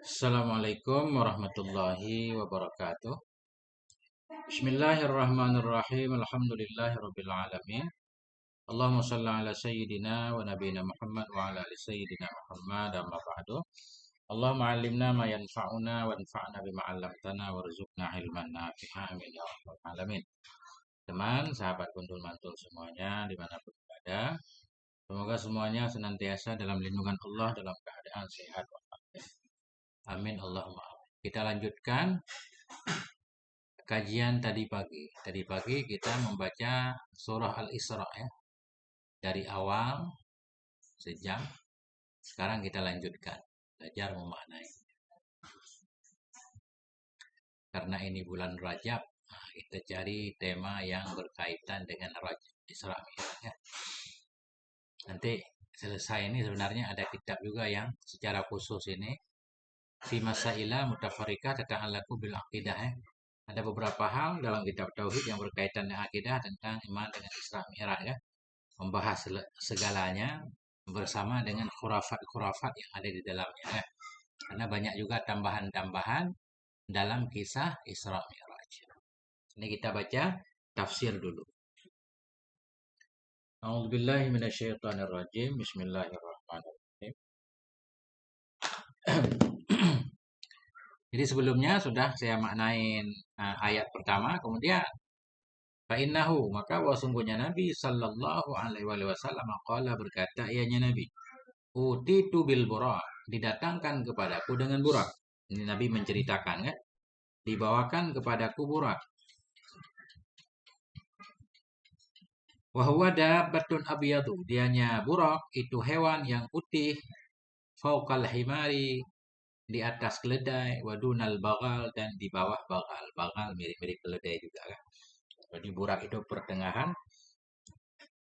Assalamualaikum warahmatullahi wabarakatuh. Bismillahirrahmanirrahim. Alhamdulillahirabbil alamin. Allahumma shalli ala sayyidina wa nabiyina Muhammad wa ala ali sayyidina Muhammad amma ba'du. Allahumma 'allimna ma yanfa'una wanfa'na bima 'allamtana warzuqna ilman nafi'an amin ya rabbal alamin. Teman, sahabat kuntul mantul semuanya dimanapun berada, semoga semuanya senantiasa dalam lindungan Allah dalam keadaan sehat walafiat. Amin Allahumma amin. Kita lanjutkan kajian tadi pagi. Tadi pagi kita membaca surah Al-Isra ya. Dari awal sejam. Sekarang kita lanjutkan. Belajar memaknai. Karena ini bulan Rajab, kita cari tema yang berkaitan dengan Rajab Isra Mi'raj ya. Nanti selesai ini sebenarnya ada kitab juga yang secara khusus ini. Fi Masaila Mutafarriqah Tata'allaqu bil Aqidah ya. Ada beberapa hal dalam kitab Tauhid yang berkaitan dengan akidah tentang iman dengan Isra Mi'raj ya. Membahas segalanya bersama dengan khurafat-khurafat yang ada di dalamnya ya. Karena banyak juga tambahan-tambahan dalam kisah Isra Mi'raj. Ini kita baca tafsir dulu. A'udzubillahi minasyaitonirrajim. Bismillahirrahmanirrahim. Jadi sebelumnya sudah saya maknain ayat pertama, kemudian fa'innahu, maka bahwa sungguhnya Nabi sallallahu alaihi wasallam qala, berkata ianya Nabi, utitu bil burak, didatangkan kepadaku dengan burak. Ini Nabi menceritakan kan, dibawakan kepadaku burak. Wa huwa dabbatun abyadu, dianya burak itu hewan yang putih, fauqal himari, di atas keledai, wadunal bagal, dan di bawah bagal. Bagal mirip-mirip keledai juga kan. Jadi burak itu pertengahan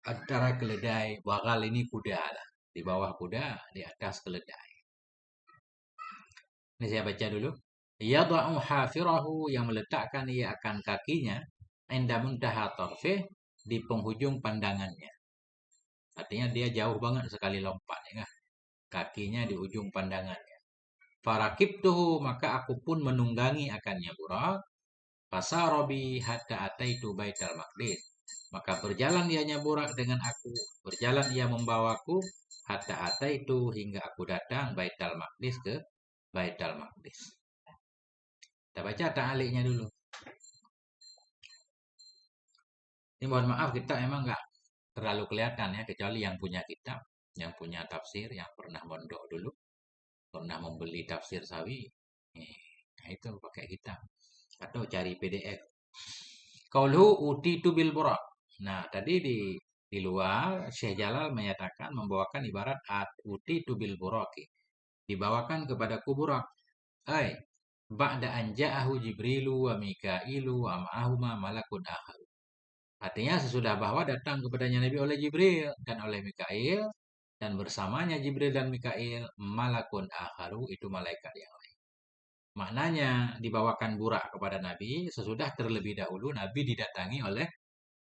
antara keledai, bagal ini kuda lah. Di bawah kuda, di atas keledai. Ini saya baca dulu. Yada'u hafirahu, yang meletakkan ia akan kakinya, inda muntaha tarfih, di penghujung pandangannya. Artinya dia jauh banget sekali lompat ya. Kakinya di ujung pandangannya. Farakibtuhu, maka aku pun menunggangi akannya burak. Fasarobi hatta ataitu baital maqdis. Maka berjalan ianya burak dengan aku, berjalan ia membawaku hatta ataitu, hingga aku datang baital maqdis, ke baital maqdis. Kita baca ta'aliknya dulu. Ini mohon maaf kita emang nggak terlalu kelihatan ya, kecuali yang punya kitab, yang punya tafsir, yang pernah mondok dulu, pernah membeli tafsir sawi, nah itu pakai kitab atau cari PDF. Qauluhu utitu bil burak. Nah, tadi di luar Syekh Jalal menyatakan membawakan ibarat utitu bil buraki. Dibawakan kepadaku burak. Ai ba'da an ja'ahu Jibrilu wa Mikailu wa ma'ahuma malakun akhar. Artinya sesudah bahwa datang kepadanya Nabi oleh Jibril dan oleh Mikail, dan bersamanya Jibril dan Mikail malakun akharu, itu malaikat yang lain. Maknanya dibawakan burak kepada Nabi sesudah terlebih dahulu Nabi didatangi oleh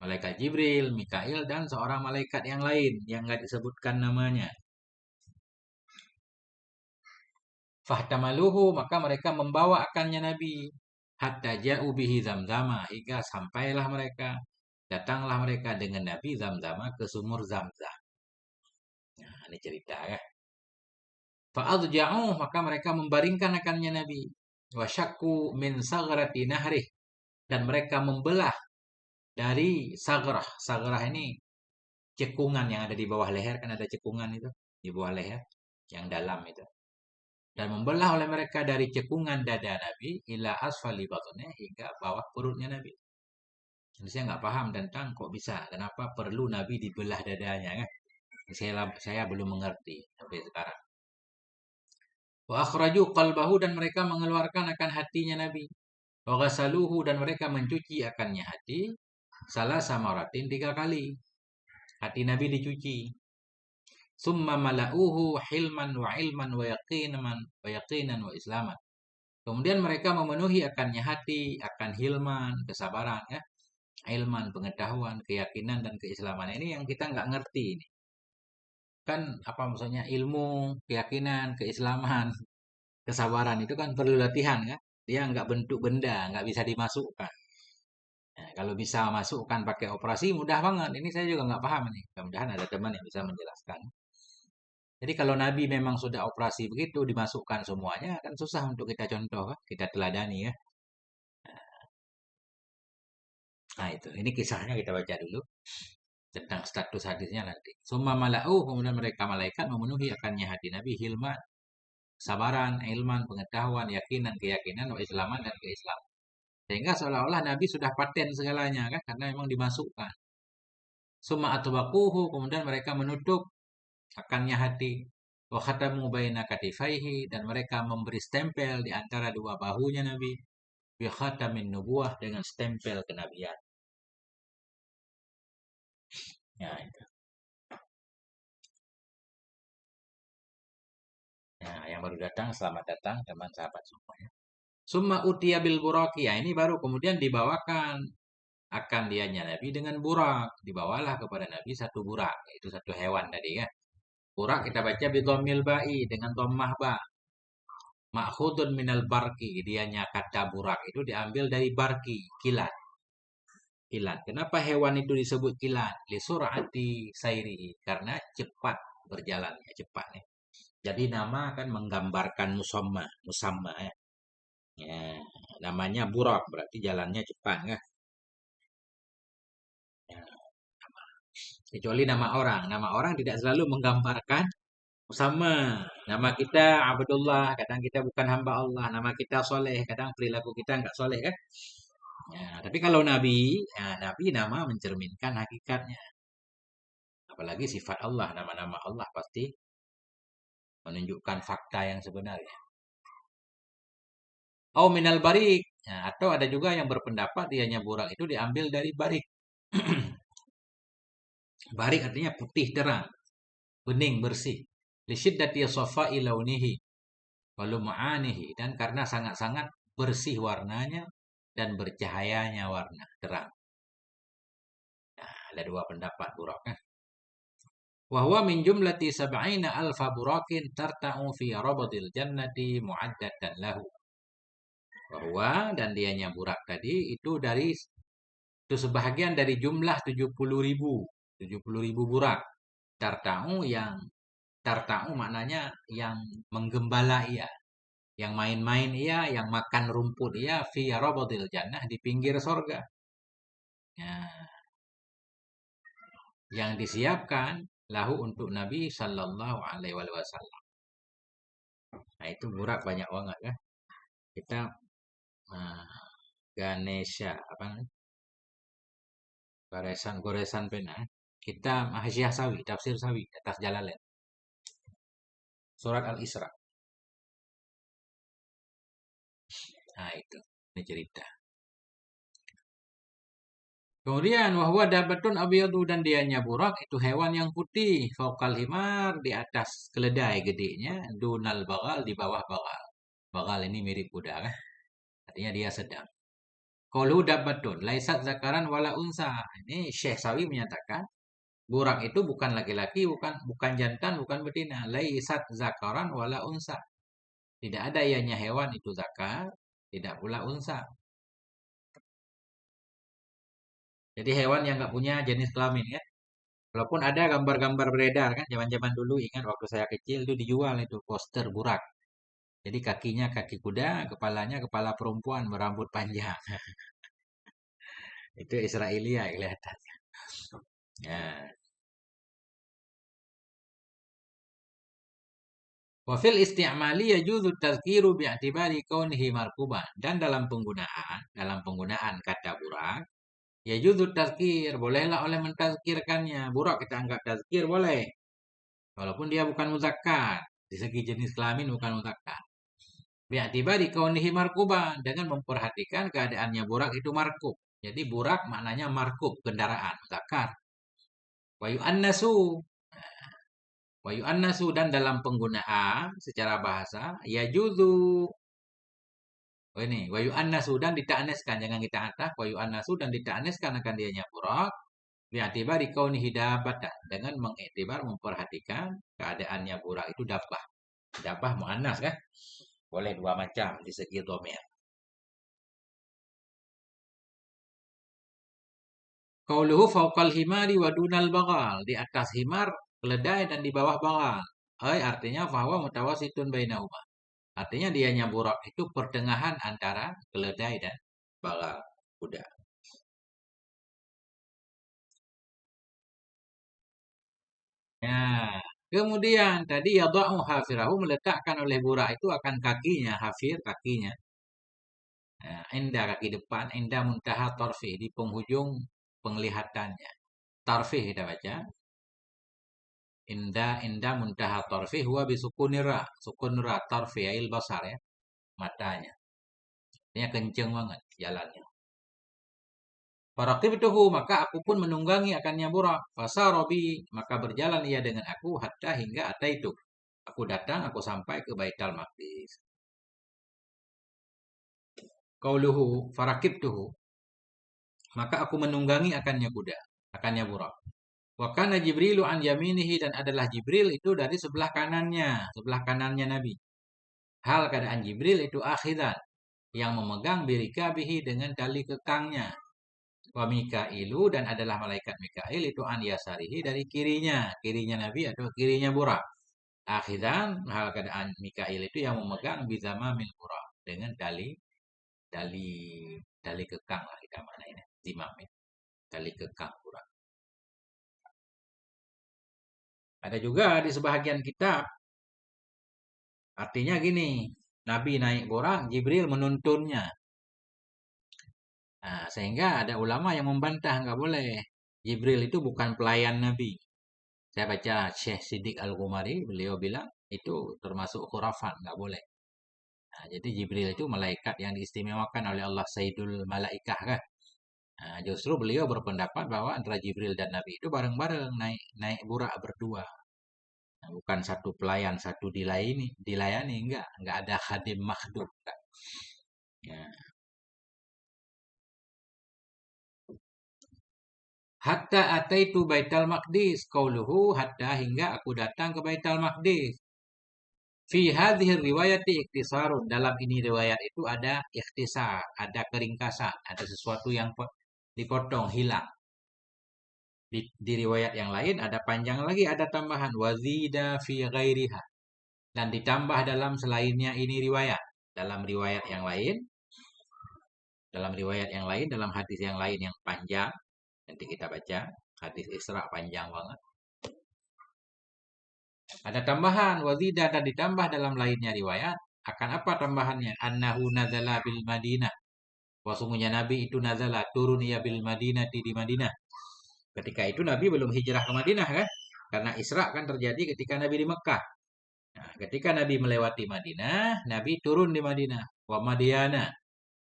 malaikat Jibril, Mikail, dan seorang malaikat yang lain yang nggak disebutkan namanya. Fahtamaluhu, maka mereka membawa akannya Nabi. Hatta ja'u bihi zamzama, hingga sampailah mereka, datanglah mereka dengan Nabi Zamzama ke sumur Zamzam. Nah, ini cerita ya. Fa'adja'u, maka mereka membaringkan akannya Nabi. Wasyakku min sagrati nahrih, dan mereka membelah dari sagrah. Sagrah ini cekungan yang ada di bawah leher, kan ada cekungan itu di bawah leher yang dalam itu. Dan membelah oleh mereka dari cekungan dada Nabi ila asfali batni, hingga bawah perutnya Nabi. Jadi saya nggak paham tentang kok bisa, kenapa perlu Nabi dibelah dadanya kan? Saya belum mengerti sampai sekarang. Wa akhraju qalbahu, dan mereka mengeluarkan akan hatinya Nabi. Wa ghasaluhu, dan mereka mencuci akannya hati. Salah samaratin 3 kali. Hati Nabi dicuci. Summa mala'uhu hilman wa ilman wa yaqinan wa islaman. Kemudian mereka memenuhi akannya hati akan hilman, kesabaran ya. Ilman, pengetahuan, keyakinan, dan keislaman. Ini yang kita nggak ngerti ini. Kan apa maksudnya ilmu, keyakinan, keislaman. Kesabaran itu kan perlu latihan kan. Dia nggak bentuk benda, nggak bisa dimasukkan. Nah, kalau bisa masukkan pakai operasi mudah banget. Ini saya juga nggak paham nih. Mudah-mudahan ada teman yang bisa menjelaskan. Jadi kalau Nabi memang sudah operasi begitu dimasukkan semuanya kan susah untuk kita contoh, kan? Kita teladani ya. Nah itu, ini kisahnya kita baca dulu tentang status hadisnya nanti. Summa mala'u, kemudian mereka malaikat memenuhi akannya hati Nabi hilman, sabaran, ilman, pengetahuan, yakinan, keyakinan, wa islaman dan keislaman. Sehingga seolah-olah Nabi sudah paten segalanya kan karena memang dimasukkan. Summa atbaquhu, kemudian mereka menutup akannya hati. Wa khatamu baina katifaihi, dan mereka memberi stempel di antara dua bahunya Nabi. Bi khatamin nubuwah, dengan stempel kenabian. Ya, itu. Ya, yang baru datang selamat datang teman sahabat semuanya. Summa utiya bil buraki. Ya, ini baru kemudian dibawakan akan dianya Nabi dengan burak. Dibawalah kepada Nabi satu burak, itu satu hewan tadi ya. Burak kita baca bidhammil ba'i, dengan dhammah ba. Ma'khudun minal barki, dianya kata burak itu diambil dari barki, kilat. Kilat. Kenapa hewan itu disebut kilat? Li sur'ati sairihi, karena cepat berjalannya, cepat ya. Jadi nama akan menggambarkan musamma, musamma ya. Ya, namanya burak berarti jalannya cepat kan? Ya, kecuali nama orang. Nama orang tidak selalu menggambarkan sama. Nama kita Abdullah, kadang kita bukan hamba Allah. Nama kita soleh, kadang perilaku kita nggak soleh kan? Ya, tapi kalau Nabi, ya, Nabi nama mencerminkan hakikatnya. Apalagi sifat Allah, nama-nama Allah pasti menunjukkan fakta yang sebenarnya. Oh minal barik. Nah, atau ada juga yang berpendapat dianya burak itu diambil dari barik. Barik artinya putih terang, bening, bersih. Lisyiddati safa'i launihi wa lum'anihi, dan karena sangat-sangat bersih warnanya dan bercahayanya warna terang. Nah, ada dua pendapat burak kan. Wa huwa min jumlati sab'ina alfa burakin tarta'u fi rabadil jannati mu'addatan lahu. Bahwa dan dianya burak tadi itu sebahagian dari jumlah 70.000, 70.000 burak. Tarta'u maknanya yang menggembala ia, yang main-main ia, yang makan rumput ia, fi rabadil jannah, di pinggir sorga. Nah, yang disiapkan lahu untuk Nabi Sallallahu Alaihi Wasallam. Nah itu burak banyak banget kan. Kita uh, Ganesha apa namanya? Goresan pena. Kita Hasyiah Sawi, tafsir Sawi atas Jalalain. Surat Al-Isra. Nah itu, ini cerita. Kemudian wahwa dabatun abiyadu, dan dianya burak itu hewan yang putih, faukal himar, di atas keledai gedenya, dunal bagal, di bawah bagal. Bagal ini mirip kuda kan? Artinya dia sedang. Qalu dabatun laisat zakaran wala unsa. Ini Syekh Sawi menyatakan burak itu bukan laki-laki, bukan jantan, bukan betina. Laisat zakaran wala unsa. Tidak ada ianya hewan itu zakar, tidak pula unsa. Jadi hewan yang nggak punya jenis kelamin ya. Walaupun ada gambar-gambar beredar kan, zaman-zaman dulu ingat waktu saya kecil itu dijual itu poster burak. Jadi kakinya kaki kuda, kepalanya kepala perempuan berambut panjang. Itu Israelia kelihatannya. Ya. Wafil isti'mali yajuzu tazkiru bi'tibari kaunihi markuban. Dan dalam penggunaan kata burak, yajuzu tazkir, bolehlah oleh mentazkirkannya. Burak kita anggap tazkir boleh. Walaupun dia bukan muzakkar. Di segi jenis kelamin bukan muzakkar. Bi'tibari kaunihi markuban, dengan memperhatikan keadaannya burak itu markub. Jadi burak maknanya markub, kendaraan, muzakkar. Wa yu'annasu. Wa yu'annasu, dan dalam penggunaan secara bahasa yajuzu. Oh ini, wa yu'annasu, dan dita'aniskan, jangan kita atas, wa yu'annasu, dan dita'aniskan akan dianya burak, bi'atibari kaunihi dabatan, dengan mengiktibar memperhatikan keadaannya burak itu dabbah. Dabbah mu'annas kan? Boleh dua macam di segi dhamir. Qauluhu fauqal himari wa dunal bagal. Di atas himar keledai dan di bawah bagal. Artinya bahwa mutawasitun bainahuma. Artinya dianya burak itu pertengahan antara keledai dan bagal kuda. Ya, kemudian tadi yada'u hafirahu meletakkan oleh burak itu akan kakinya, hafir kakinya. Nah, indah kaki depan, indah muntaha tarfi di penghujung penglihatannya. Tarfi kita baca. Indah muntaha tarfi huwa bisukunira, sukunira tarfi ail basar ya, matanya. Ini kenceng banget jalannya. Faraqibtuhu maka aku pun menunggangi akannya burak. Fasarobi maka berjalan ia dengan aku hatta hingga ataitu. Aku datang, aku sampai ke Baitul Maqdis. Qauluhu farakibtuhu maka aku menunggangi akannya kuda, akannya burak. Wa kana Jibrilu an yaminihi dan adalah Jibril itu dari sebelah kanannya Nabi. Hal keadaan Jibril itu akhidan yang memegang birikabihi dengan tali kekangnya. Wa Mikailu dan adalah malaikat Mikail itu an yasarihi dari kirinya Nabi atau kirinya Burak. Akhidan hal keadaan Mikail itu yang memegang bizamamil Burak dengan tali tali kekang lah kita mana ini zimam ya. Tali kekang Burak. Ada juga di sebahagian kitab artinya gini, Nabi naik Burak, Jibril menuntunnya. Nah, sehingga ada ulama yang membantah nggak boleh. Jibril itu bukan pelayan Nabi. Saya baca Syekh Siddiq Al-Ghumari, beliau bilang itu termasuk khurafat, nggak boleh. Nah, jadi Jibril itu malaikat yang diistimewakan oleh Allah Sayyidul Malaikah kan. Nah, justru beliau berpendapat bahwa antara Jibril dan Nabi itu bareng-bareng naik Burak berdua. Nah, bukan satu pelayan, satu dilayani enggak ada khadim makhdum. Ya. Hatta ataitu Baitul Maqdis, qauluhu hatta hingga aku datang ke Baitul Maqdis. Fi hadhihi riwayati ikhtisarun. Dalam ini riwayat itu ada ikhtisar, ada keringkasan, ada sesuatu yang dipotong, hilang. Di riwayat yang lain ada panjang lagi, ada tambahan wazida fi ghairiha. Dan ditambah dalam selainnya ini riwayat. Dalam riwayat yang lain, dalam hadis yang lain yang panjang, nanti kita baca hadis Isra panjang banget. Ada tambahan wazida dan ditambah dalam lainnya riwayat. Akan apa tambahannya? Annahu nazala bil Madinah. Sungguhnya Nabi itu nazala turun ia bil Madinah di Madinah. Ketika itu Nabi belum hijrah ke Madinah kan? Karena Isra kan terjadi ketika Nabi di Mekah. Nah, ketika Nabi melewati Madinah, Nabi turun di Madinah. Wa Madiana.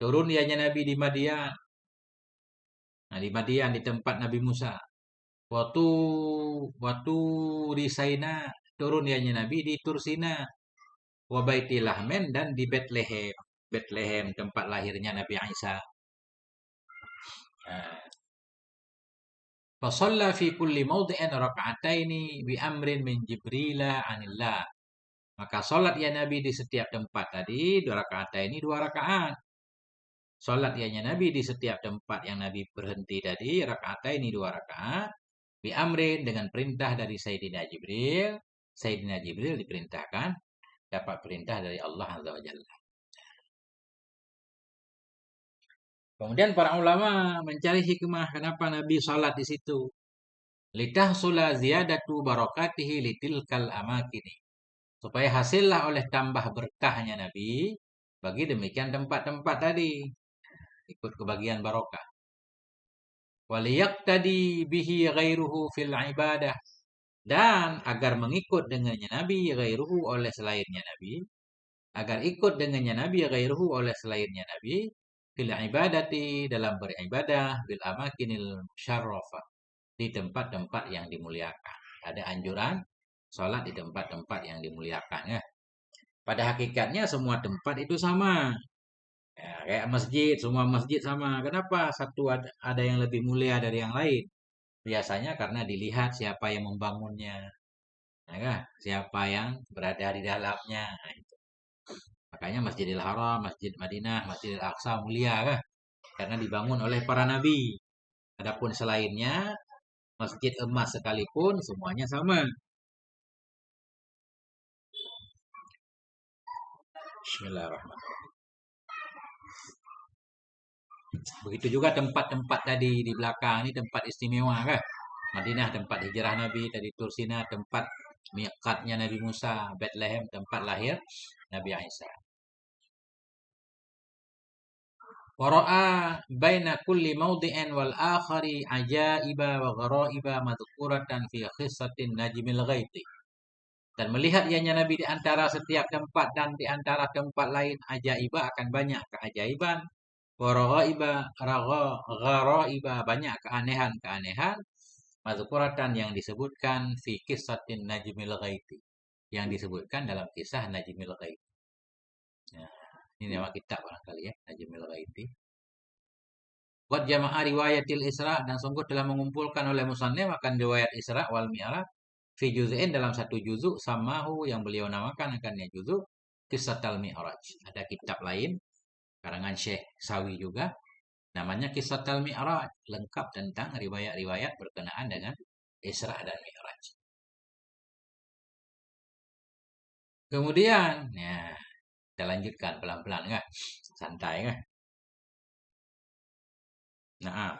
Turun ianya Nabi di Madian. Nah, di Madian di tempat Nabi Musa. Waktu Risaina turun ianya Nabi di Tursina. Wa Baitilahmen dan di Bethlehem. Bethlehem tempat lahirnya Nabi Isa. Nah, Fasalla fi kulli mawdi'in raka'ataini bi amrin min Jibrila anillah. Maka salat ya Nabi di setiap tempat tadi dua rakaat. Salat ya Nabi di setiap tempat yang Nabi berhenti tadi ini dua rakaat. Bi amrin dengan perintah dari Sayyidina Jibril. Sayyidina Jibril diperintahkan dapat perintah dari Allah Azza wa Jalla. Kemudian para ulama mencari hikmah kenapa Nabi salat di situ. Litahsula ziyadatu barakatihi litilkal amakini. Supaya hasillah oleh tambah berkahnya Nabi bagi demikian tempat-tempat tadi. Ikut kebagian barokah. Waliyaqtadi bihi ghairuhu fil ibadah. Dan agar mengikut dengannya Nabi ghairuhu oleh selainnya Nabi. Agar ikut dengannya Nabi ghairuhu oleh selainnya Nabi. Fil ibadati dalam beribadah. Bil amakinil syarrafah. Di tempat-tempat yang dimuliakan. Ada anjuran sholat di tempat-tempat yang dimuliakan ya. Pada hakikatnya semua tempat itu sama. Ya, kayak masjid, semua masjid sama. Kenapa satu ada yang lebih mulia dari yang lain? Biasanya karena dilihat siapa yang membangunnya. Ya kan? Siapa yang berada di dalamnya. Nah, itu. Maka Makanya Masjidil Haram, Masjid Madinah, Masjidil Aqsa mulia kan? Karena dibangun oleh para nabi. Adapun selainnya, masjid emas sekalipun semuanya sama. Bismillahirrahmanirrahim. Begitu juga tempat-tempat tadi di belakang ini tempat istimewa kan? Madinah tempat hijrah Nabi, tadi Tursina tempat miqatnya Nabi Musa, Bethlehem tempat lahir Nabi Isa. Wara'a baina kulli mawdi'in wal akhari ajaiba wa gharaiba madhkuratan fi khissatin najmil ghaiti. Dan melihat ianya Nabi di antara setiap tempat dan di antara tempat lain ajaiba akan banyak keajaiban. Waraiba, gharaiba banyak keanehan-keanehan. Madhkuratan yang disebutkan fi kissatin najmil ghaiti. Yang disebutkan dalam kisah Najmil Ghaiti. Nah, ini nama kitab barangkali ya, Najmil Ghaiti. Qad jama'a riwayatil Isra dan sungguh telah mengumpulkan oleh musannif akan riwayat Isra wal Mi'raj fi juz'in dalam satu juzuk samahu yang beliau namakan akannya juzuk Qissatul Mi'raj. Ada kitab lain karangan Syekh Sawi juga namanya Qissatul Mi'raj, lengkap tentang riwayat-riwayat berkenaan dengan Isra dan Mi'raj. Kemudian, ya, kita lanjutkan pelan-pelan kan, santai kan. Nah,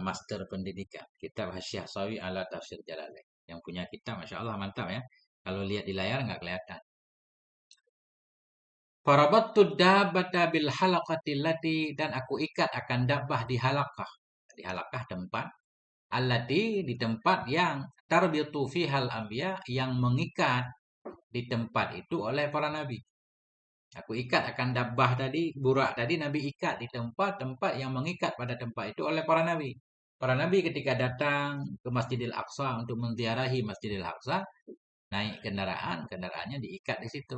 Master Pendidikan Kitab Hasyiah Sawi ala Tafsir Jalalain. Yang punya kitab, Masya Allah mantap ya. Kalau lihat di layar nggak kelihatan. Farabattu dabbata bil halaqati lati dan aku ikat akan dabbah di halaqah. Di halaqah tempat allati di tempat yang tarbitu fihal anbiya yang mengikat di tempat itu oleh para nabi. Aku ikat akan dabbah tadi, burak tadi Nabi ikat di tempat-tempat yang mengikat pada tempat itu oleh para nabi. Para nabi ketika datang ke Masjidil Aqsa untuk menziarahi Masjidil Aqsa, naik kendaraan, kendaraannya diikat di situ.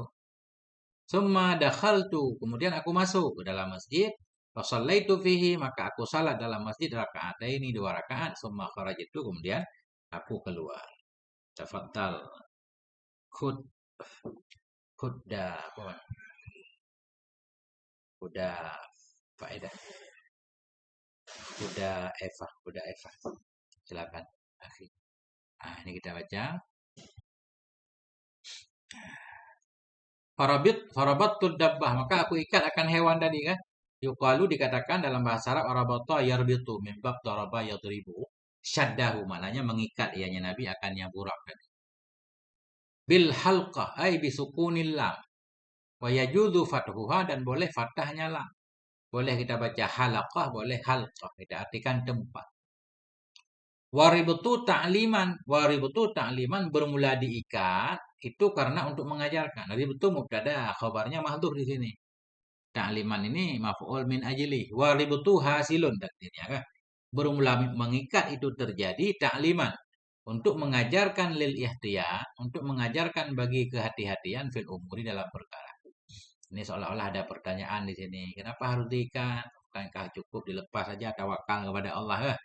Summa dakhaltu, kemudian aku masuk ke dalam masjid, fa shallaitu fihi, maka aku salat dalam masjid raka'ataini 2 rakaat, summa kharajtu, kemudian aku keluar. Tafaddal. Khud khudda apa? Kuda faedah. Kuda Eva. Silakan. Akhi. Nah, ini kita baca. Farabattud dabbah, maka aku ikat akan hewan tadi kan. Yuqalu dikatakan dalam bahasa Arab arabata yarbitu min bab daraba yadribu. Syaddahu maknanya mengikat ianya Nabi akan yang burak tadi. Bil halqah ay bisukunil lam. Wa yajuzu fathuha dan boleh fathahnya lam. Boleh kita baca halaqah, boleh halqah. Kita artikan tempat. Waributu ta'liman bermula diikat itu karena untuk mengajarkan. Ribtu mubtada, khabarnya mahdhuf di sini. Ta'liman ini maf'ul min ajli. Waributu hasilun takdirnya kan. Bermula mengikat itu terjadi ta'liman untuk mengajarkan lil ihtiyat, untuk mengajarkan bagi kehati-hatian fil umuri dalam perkara. Ini seolah-olah ada pertanyaan di sini. Kenapa harus diikat? Bukankah cukup dilepas saja tawakal kepada Allah kan?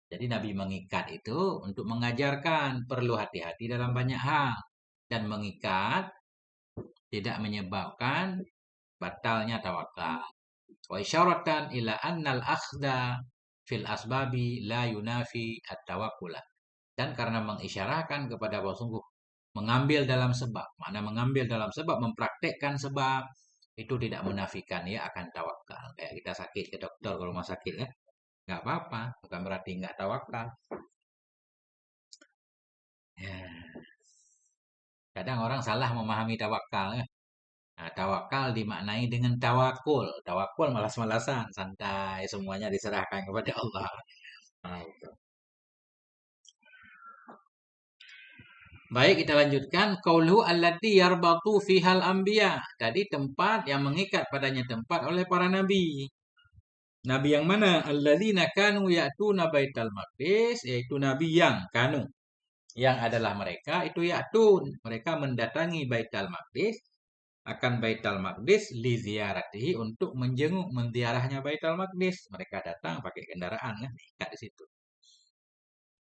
Jadi Nabi mengikat itu untuk mengajarkan perlu hati-hati dalam banyak hal. Dan mengikat tidak menyebabkan batalnya tawakal. Wa isyaratan ila annal akhda fil asbabi la yunafi at-tawakkula. Dan karena mengisyarahkan kepada bahwa sungguh mengambil dalam sebab. Mana mengambil dalam sebab, mempraktekkan sebab. Itu tidak menafikan ya akan tawakal. Kayak kita sakit ke dokter ke rumah sakit ya. Nggak apa-apa, bukan berarti nggak tawakal. Ya. Kadang orang salah memahami tawakal. Ya. Nah, tawakal dimaknai dengan tawakul. Tawakul malas-malasan, santai, semuanya diserahkan kepada Allah. Nah, itu. Baik, kita lanjutkan. Qauluhu allati yarbatu fihal anbiya. Tadi tempat yang mengikat padanya tempat oleh para nabi. Nabi yang mana? Alladzina kanu ya'tuna baital maqdis, yaitu nabi yang kanu. Yang adalah mereka itu ya'tun. Mereka mendatangi baital maqdis, akan baital maqdis li ziaratihi untuk menjenguk menziarahnya baital maqdis. Mereka datang pakai kendaraan kan, diikat di situ.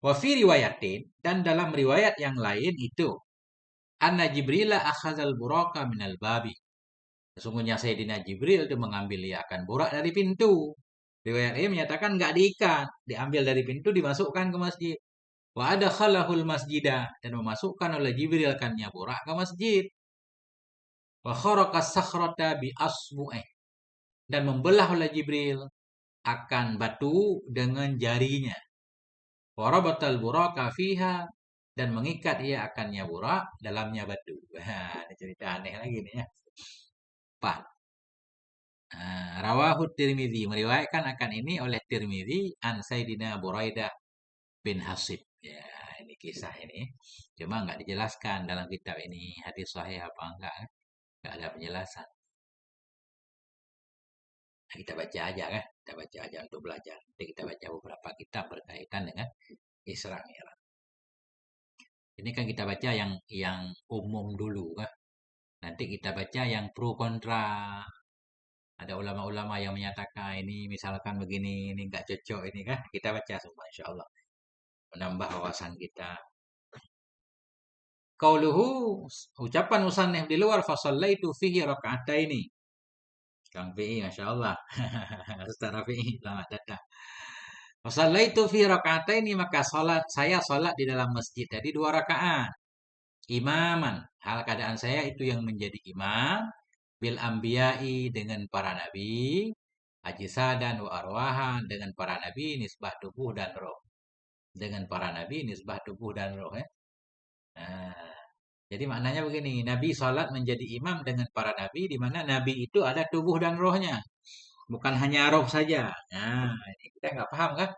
Wa fi riwayatin dan dalam riwayat yang lain itu anna Jibril akhadzal buraka minal babi. Sesungguhnya Sayyidina Jibril itu mengambil ia akan burak dari pintu. Riwayat ini menyatakan nggak diikat, diambil dari pintu dimasukkan ke masjid. Wa adkhalahul masjidah, dan memasukkan oleh Jibril kannya burak ke masjid. Wa kharaqa sakhrata bi asbu'ih, dan membelah oleh Jibril akan batu dengan jarinya. Wa rabatal buraka fiha, dan mengikat ia akannya burak dalamnya batu. Nah, ini cerita aneh lagi nih ya. Pak. Rawahu Tirmidzi, meriwayatkan akan ini oleh Tirmidzi an Sayyidina Buraidah bin Hasib. Ya, ini kisah ini. Cuma nggak dijelaskan dalam kitab ini hadis sahih apa enggak. Nggak ada penjelasan. Nah, kita baca aja kan. Kita baca aja untuk belajar. Nanti kita baca beberapa kitab berkaitan dengan Isra Mi'raj. Ini kan kita baca yang umum dulu kan. Nanti kita baca yang pro kontra. Ada ulama-ulama yang menyatakan ini misalkan begini, ini nggak cocok ini kan. Kita baca semua insya Allah. Menambah wawasan kita. Qauluhu, ucapan musannif di luar fasallaitu fihi raka'ataini. Kang PI, Masya Allah. Ustaz Rafi'i, selamat datang. Fasallaitu fihi raka'ataini, maka saya salat di dalam masjid. Jadi 2 rakaat. Imaman, hal keadaan saya itu yang menjadi imam. Bil anbiya'i, dengan para nabi. Ajisadan wa arwahan, dengan para nabi nisbah tubuh dan roh. Dengan para nabi nisbah tubuh dan roh ya. Nah, jadi maknanya begini, Nabi sholat menjadi imam dengan para nabi, di mana nabi itu ada tubuh dan rohnya, bukan hanya roh saja. Nah, ini kita nggak paham kan?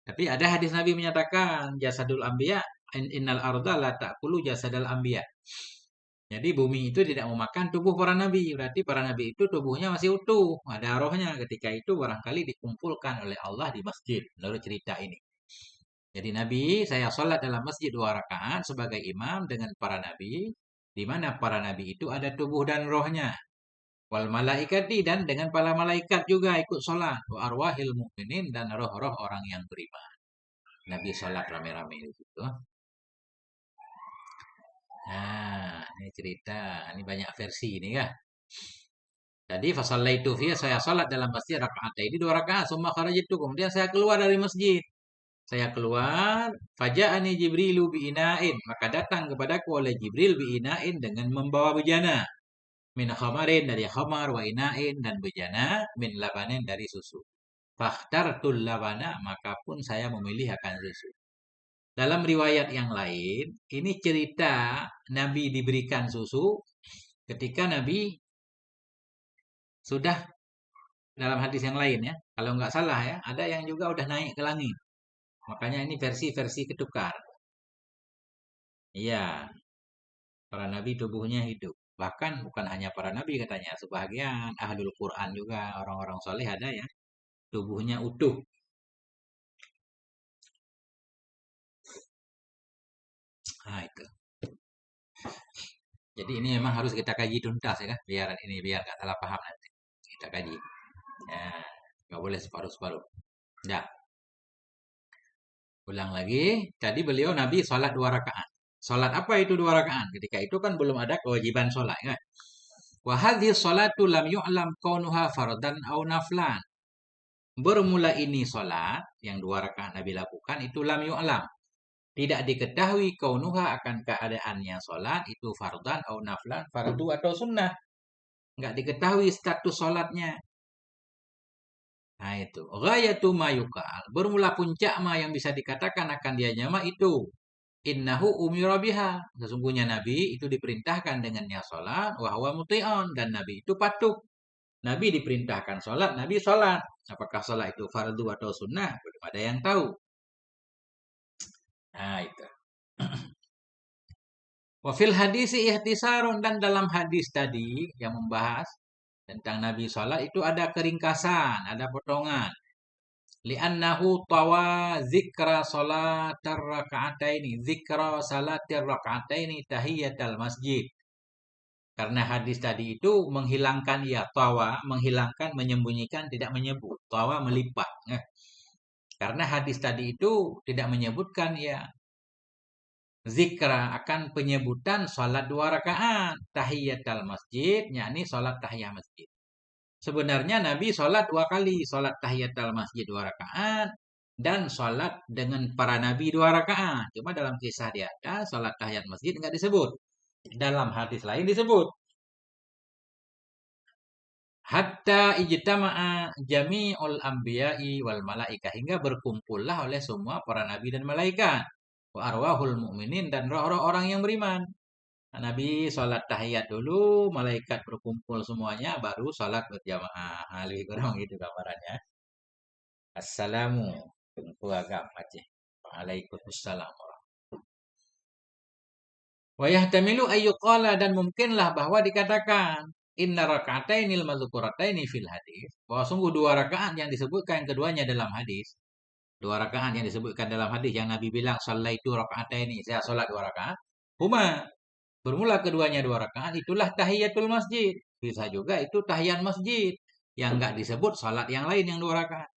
Tapi ada hadis Nabi menyatakan jasadul anbiya innal arda la ta'kulu jasadal anbiya. Jadi bumi itu tidak memakan tubuh para nabi, berarti para nabi itu tubuhnya masih utuh, ada rohnya. Ketika itu barangkali dikumpulkan oleh Allah di masjid, menurut cerita ini. Jadi Nabi, saya sholat dalam masjid 2 rakaat sebagai imam dengan para nabi, di mana para nabi itu ada tubuh dan rohnya. Wal malaikati, dan dengan para malaikat juga ikut sholat. Wa arwahil mu'minin, dan roh-roh orang yang beriman. Nabi sholat rame-rame di situ. Nah, ini cerita, ini banyak versi ini ya. Jadi fasallaitu fi, saya sholat dalam masjid rakaat ini 2 rakaat, summa kharajtu, kemudian saya keluar dari masjid. Saya keluar, faja'ani Jibrilu bi'ina'in, maka datang kepadaku oleh Jibril bi'ina'in, dengan membawa bejana. Min khamarin, dari khamar, wa ina'in, dan bejana min labanin, dari susu. Fakhtartul labana, maka pun saya memilih akan susu. Dalam riwayat yang lain, ini cerita Nabi diberikan susu ketika Nabi sudah, dalam hadis yang lain ya, kalau nggak salah ya, ada yang juga udah naik ke langit. Makanya ini versi-versi ketukar. Iya, para nabi tubuhnya hidup. Bahkan bukan hanya para nabi katanya, sebagian ahlul Quran juga, orang-orang soleh ada ya, tubuhnya utuh. Nah itu. Jadi ini memang harus kita kaji tuntas ya kan, biar nggak salah paham nanti. Kita kaji. Ya, nggak boleh separuh-separuh. Ya, ulang lagi. Tadi beliau Nabi sholat 2 rakaat. Sholat apa itu 2 rakaat? Ketika itu kan belum ada kewajiban sholat kan. Wa hadhihi sholatu lam yu'lam kaunuha fardan au naflan. Bermula ini sholat yang 2 rakaat Nabi lakukan itu lam yu'lam. Tidak diketahui kaunuha, akan keadaannya sholat itu fardan au naflan, fardu atau sunnah. Nggak diketahui status sholatnya. Nah itu. Ghayatu mayukal. Bermula puncak ma yang bisa dikatakan akan dia nyama itu. Innahu umira biha. Sesungguhnya Nabi itu diperintahkan dengannya sholat. Wahwa muti'on. Dan Nabi itu patuh. Nabi diperintahkan sholat. Nabi sholat. Apakah sholat itu fardu atau sunnah? Belum ada yang tahu. Nah itu. Wafil hadisi ihtisarun, dan dalam hadis tadi yang membahas tentang Nabi sholat itu ada keringkasan, ada potongan. Li'annahu tawa zikra salatir raka'ataini, zikra salatir raka'ataini tahiyatal masjid. Karena hadis tadi itu menghilangkan ya, tawa, menghilangkan, menyembunyikan, tidak menyebut. Tawa melipat. Karena hadis tadi itu tidak menyebutkan ya zikra akan penyebutan salat 2 rakaat tahiyatul masjid, yakni salat tahiyat masjid. Sebenarnya Nabi salat 2 kali, salat tahiyatul masjid 2 rakaat dan salat dengan para nabi 2 rakaat. Cuma dalam kisah di atas salat tahiyat masjid enggak disebut. Dalam hadis lain disebut. Hatta ijtama'a jami'ul anbiya'i wal malaikah, hingga berkumpullah oleh semua para nabi dan malaikat. Wa arwahul mu'minin, dan roh-roh orang yang beriman. Nabi sholat tahiyat dulu, malaikat berkumpul semuanya, baru sholat berjamaah. Lebih kurang gitu gambarannya. Assalamu alaikum agama Aceh. Waalaikumsalam. Wa yahtamilu ayyuqala, dan mungkinlah bahwa dikatakan inna raka'atainil madzukurataini fil hadis, bahwa sungguh 2 rakaat yang disebutkan keduanya dalam hadis. 2 rakaat yang disebutkan dalam hadis yang Nabi bilang shallaitu raka'ataini, saya sholat 2 rakaat. Huma, bermula keduanya 2 rakaat, itulah tahiyatul masjid. Bisa juga itu tahiyat masjid yang enggak disebut salat yang lain yang 2 rakaat.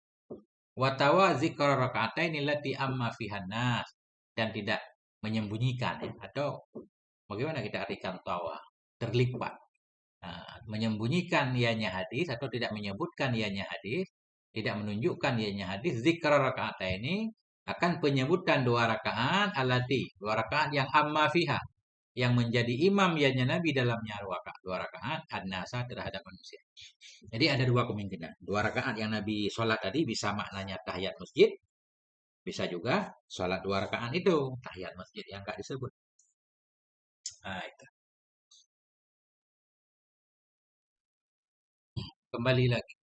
Watawa zikra raka'ataini lati amma fihan nas, dan tidak menyembunyikan, atau bagaimana kita artikan tawa? Terlipat. Menyembunyikan ianya hadis atau tidak menyebutkan ianya hadis, tidak menunjukkan ianya hadis. Zikra raka'ataini akan penyebutan 2 rakaat alati, 2 rakaat yang amma fiha, yang menjadi imam ianya Nabi dalamnya 2 rakaat an-nasa, terhadap manusia. Jadi ada 2 kemungkinan. 2 rakaat yang Nabi sholat tadi bisa maknanya tahiyat masjid, bisa juga sholat 2 rakaat itu tahiyat masjid yang enggak disebut. Itu. Kembali lagi.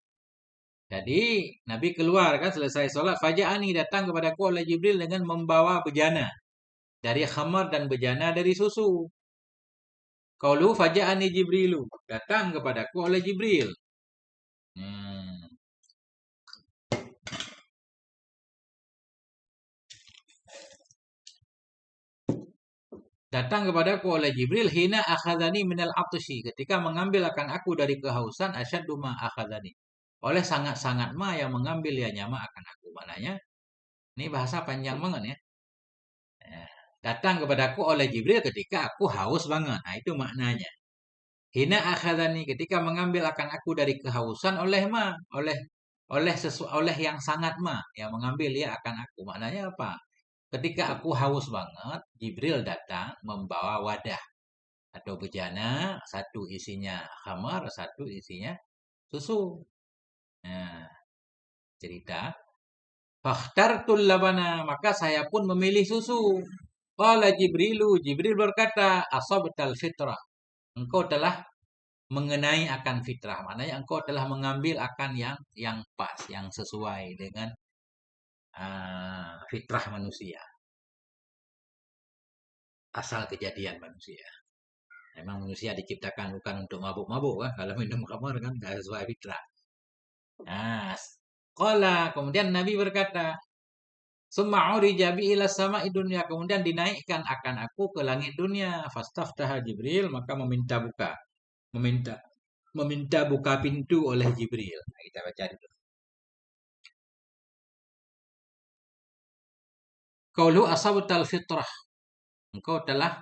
Jadi Nabi keluar kan, selesai sholat. Faja'ani, datang kepadaku oleh Jibril dengan membawa bejana dari khamar, dan bejana dari susu. Qaulu faja'ani Jibrilu, datang kepadaku oleh Jibril. Datang kepadaku oleh Jibril hina akhadhani minal atshi, ketika mengambil akan aku dari kehausan, asyaddu ma akhadhani, oleh sangat-sangat ma yang mengambil ya nyama akan aku. Maknanya ini bahasa panjang banget ya. Datang kepadaku oleh Jibril ketika aku haus banget. Nah, itu maknanya. Hina akhadhani, ketika mengambil akan aku dari kehausan, oleh ma, oleh yang sangat ma yang mengambil ya akan aku. Maknanya apa? Ketika aku haus banget, Jibril datang membawa wadah atau bejana, satu isinya khamar, satu isinya susu. Nah, cerita. Fakhtartul labana, maka saya pun memilih susu. Qala Jibrilu, Jibril berkata, asabtal fitrah, engkau telah mengenai akan fitrah. Maknanya engkau telah mengambil akan yang pas, yang sesuai dengan fitrah manusia, asal kejadian manusia. Memang manusia diciptakan bukan untuk mabuk-mabuk kan? Kalau minum khamar kan tidak sesuai fitrah. Nah, kemudian Nabi berkata, summa urija bi ila sama'i dunya, kemudian dinaikkan akan aku ke langit dunia. Fastaftaha Jibril, maka meminta buka pintu oleh Jibril. Nah, kita baca dulu. Qaulu asabtal fitrah, engkau telah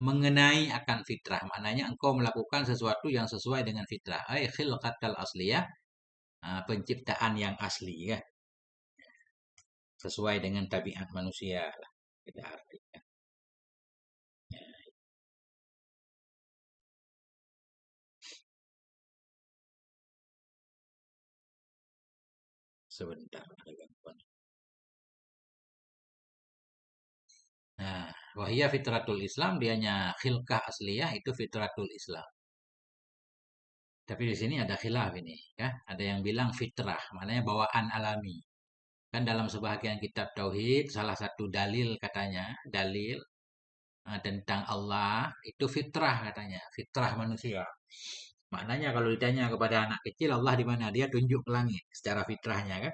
mengenai akan fitrah. Maknanya engkau melakukan sesuatu yang sesuai dengan fitrah. Ay khilqatal asliyah, penciptaan yang asli ya. Sesuai dengan tabiat manusia lah, kita artikan. Sebentar, ada gangguan. Nah, wahia fitratul Islam, dianya khilqah asliyah, itu fitratul Islam. Tapi di sini ada khilaf ini, ya. Ada yang bilang fitrah, maknanya bawaan alami. Kan dalam sebahagian kitab tauhid, salah satu dalil katanya, dalil tentang Allah itu fitrah katanya, fitrah manusia. Maknanya kalau ditanya kepada anak kecil Allah di mana, dia tunjuk ke langit secara fitrahnya kan.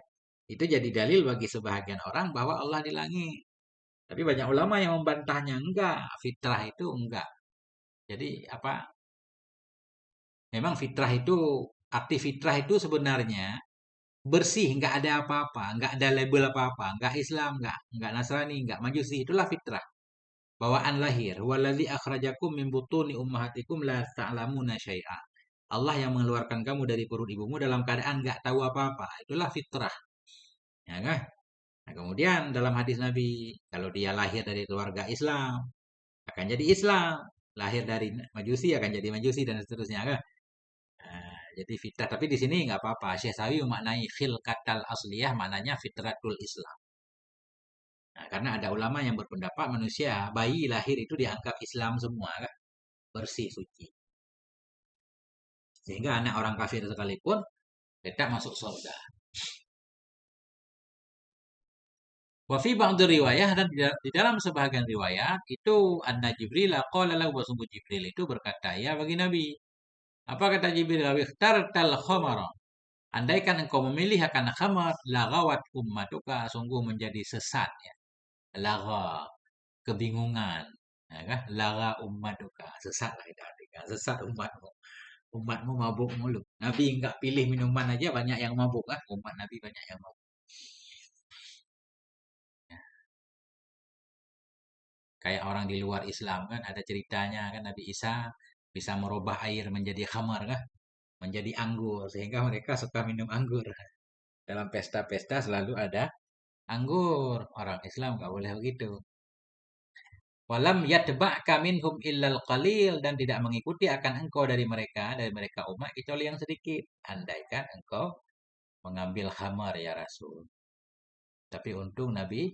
Itu jadi dalil bagi sebahagian orang bahwa Allah di langit. Tapi banyak ulama yang membantahnya, enggak, fitrah itu enggak. Jadi apa? Memang fitrah itu, arti fitrah itu sebenarnya bersih, enggak ada apa-apa, enggak ada label apa-apa, enggak Islam, enggak Nasrani, enggak Majusi, itulah fitrah. bawaan lahir. Waladzi akhrajakum min butuni ummahatikum la ta'lamuna syai'a. Allah yang mengeluarkan kamu dari perut ibumu dalam keadaan nggak tahu apa-apa. Itulah fitrah. Ya kan? Nah, kemudian dalam hadis Nabi, kalau dia lahir dari keluarga Islam, akan jadi Islam. Lahir dari Majusi akan jadi Majusi dan seterusnya kan? Nah, jadi fitrah. Tapi di sini nggak apa-apa. Syekh Sawi memaknai khilqatal asliyah, maknanya fitratul Islam. Nah, karena ada ulama yang berpendapat manusia bayi lahir itu dianggap Islam semua kan? Bersih, suci. Sehingga anak orang kafir sekalipun tetap masuk surga. Wafi ba'du riwayah dan di dalam sebahagian riwayat itu anna Jibril qala lahu wasungguh Jibril itu berkata ya bagi Nabi. Apa kata Jibril? Ikhtartal khamara. Andaikan engkau memilih akan khamar, lagawat ummatuka sungguh menjadi sesat ya. Laga kebingungan. Ya kan? Laga ummatuka sesat lah itu artinya. Sesat umatmu. Umatmu mabuk mulu. Nabi enggak pilih minuman aja banyak yang mabuk kan? Umat Nabi banyak yang mabuk. Kayak orang di luar Islam kan ada ceritanya kan Nabi Isa bisa merubah air menjadi khamar kan, menjadi anggur sehingga mereka suka minum anggur. Dalam pesta-pesta selalu ada anggur. Orang Islam nggak boleh begitu. Walam yatba'ka minhum illal qalil dan tidak mengikuti akan engkau dari mereka umat kecuali yang sedikit. Andaikan engkau mengambil khamar ya Rasul. Tapi untung Nabi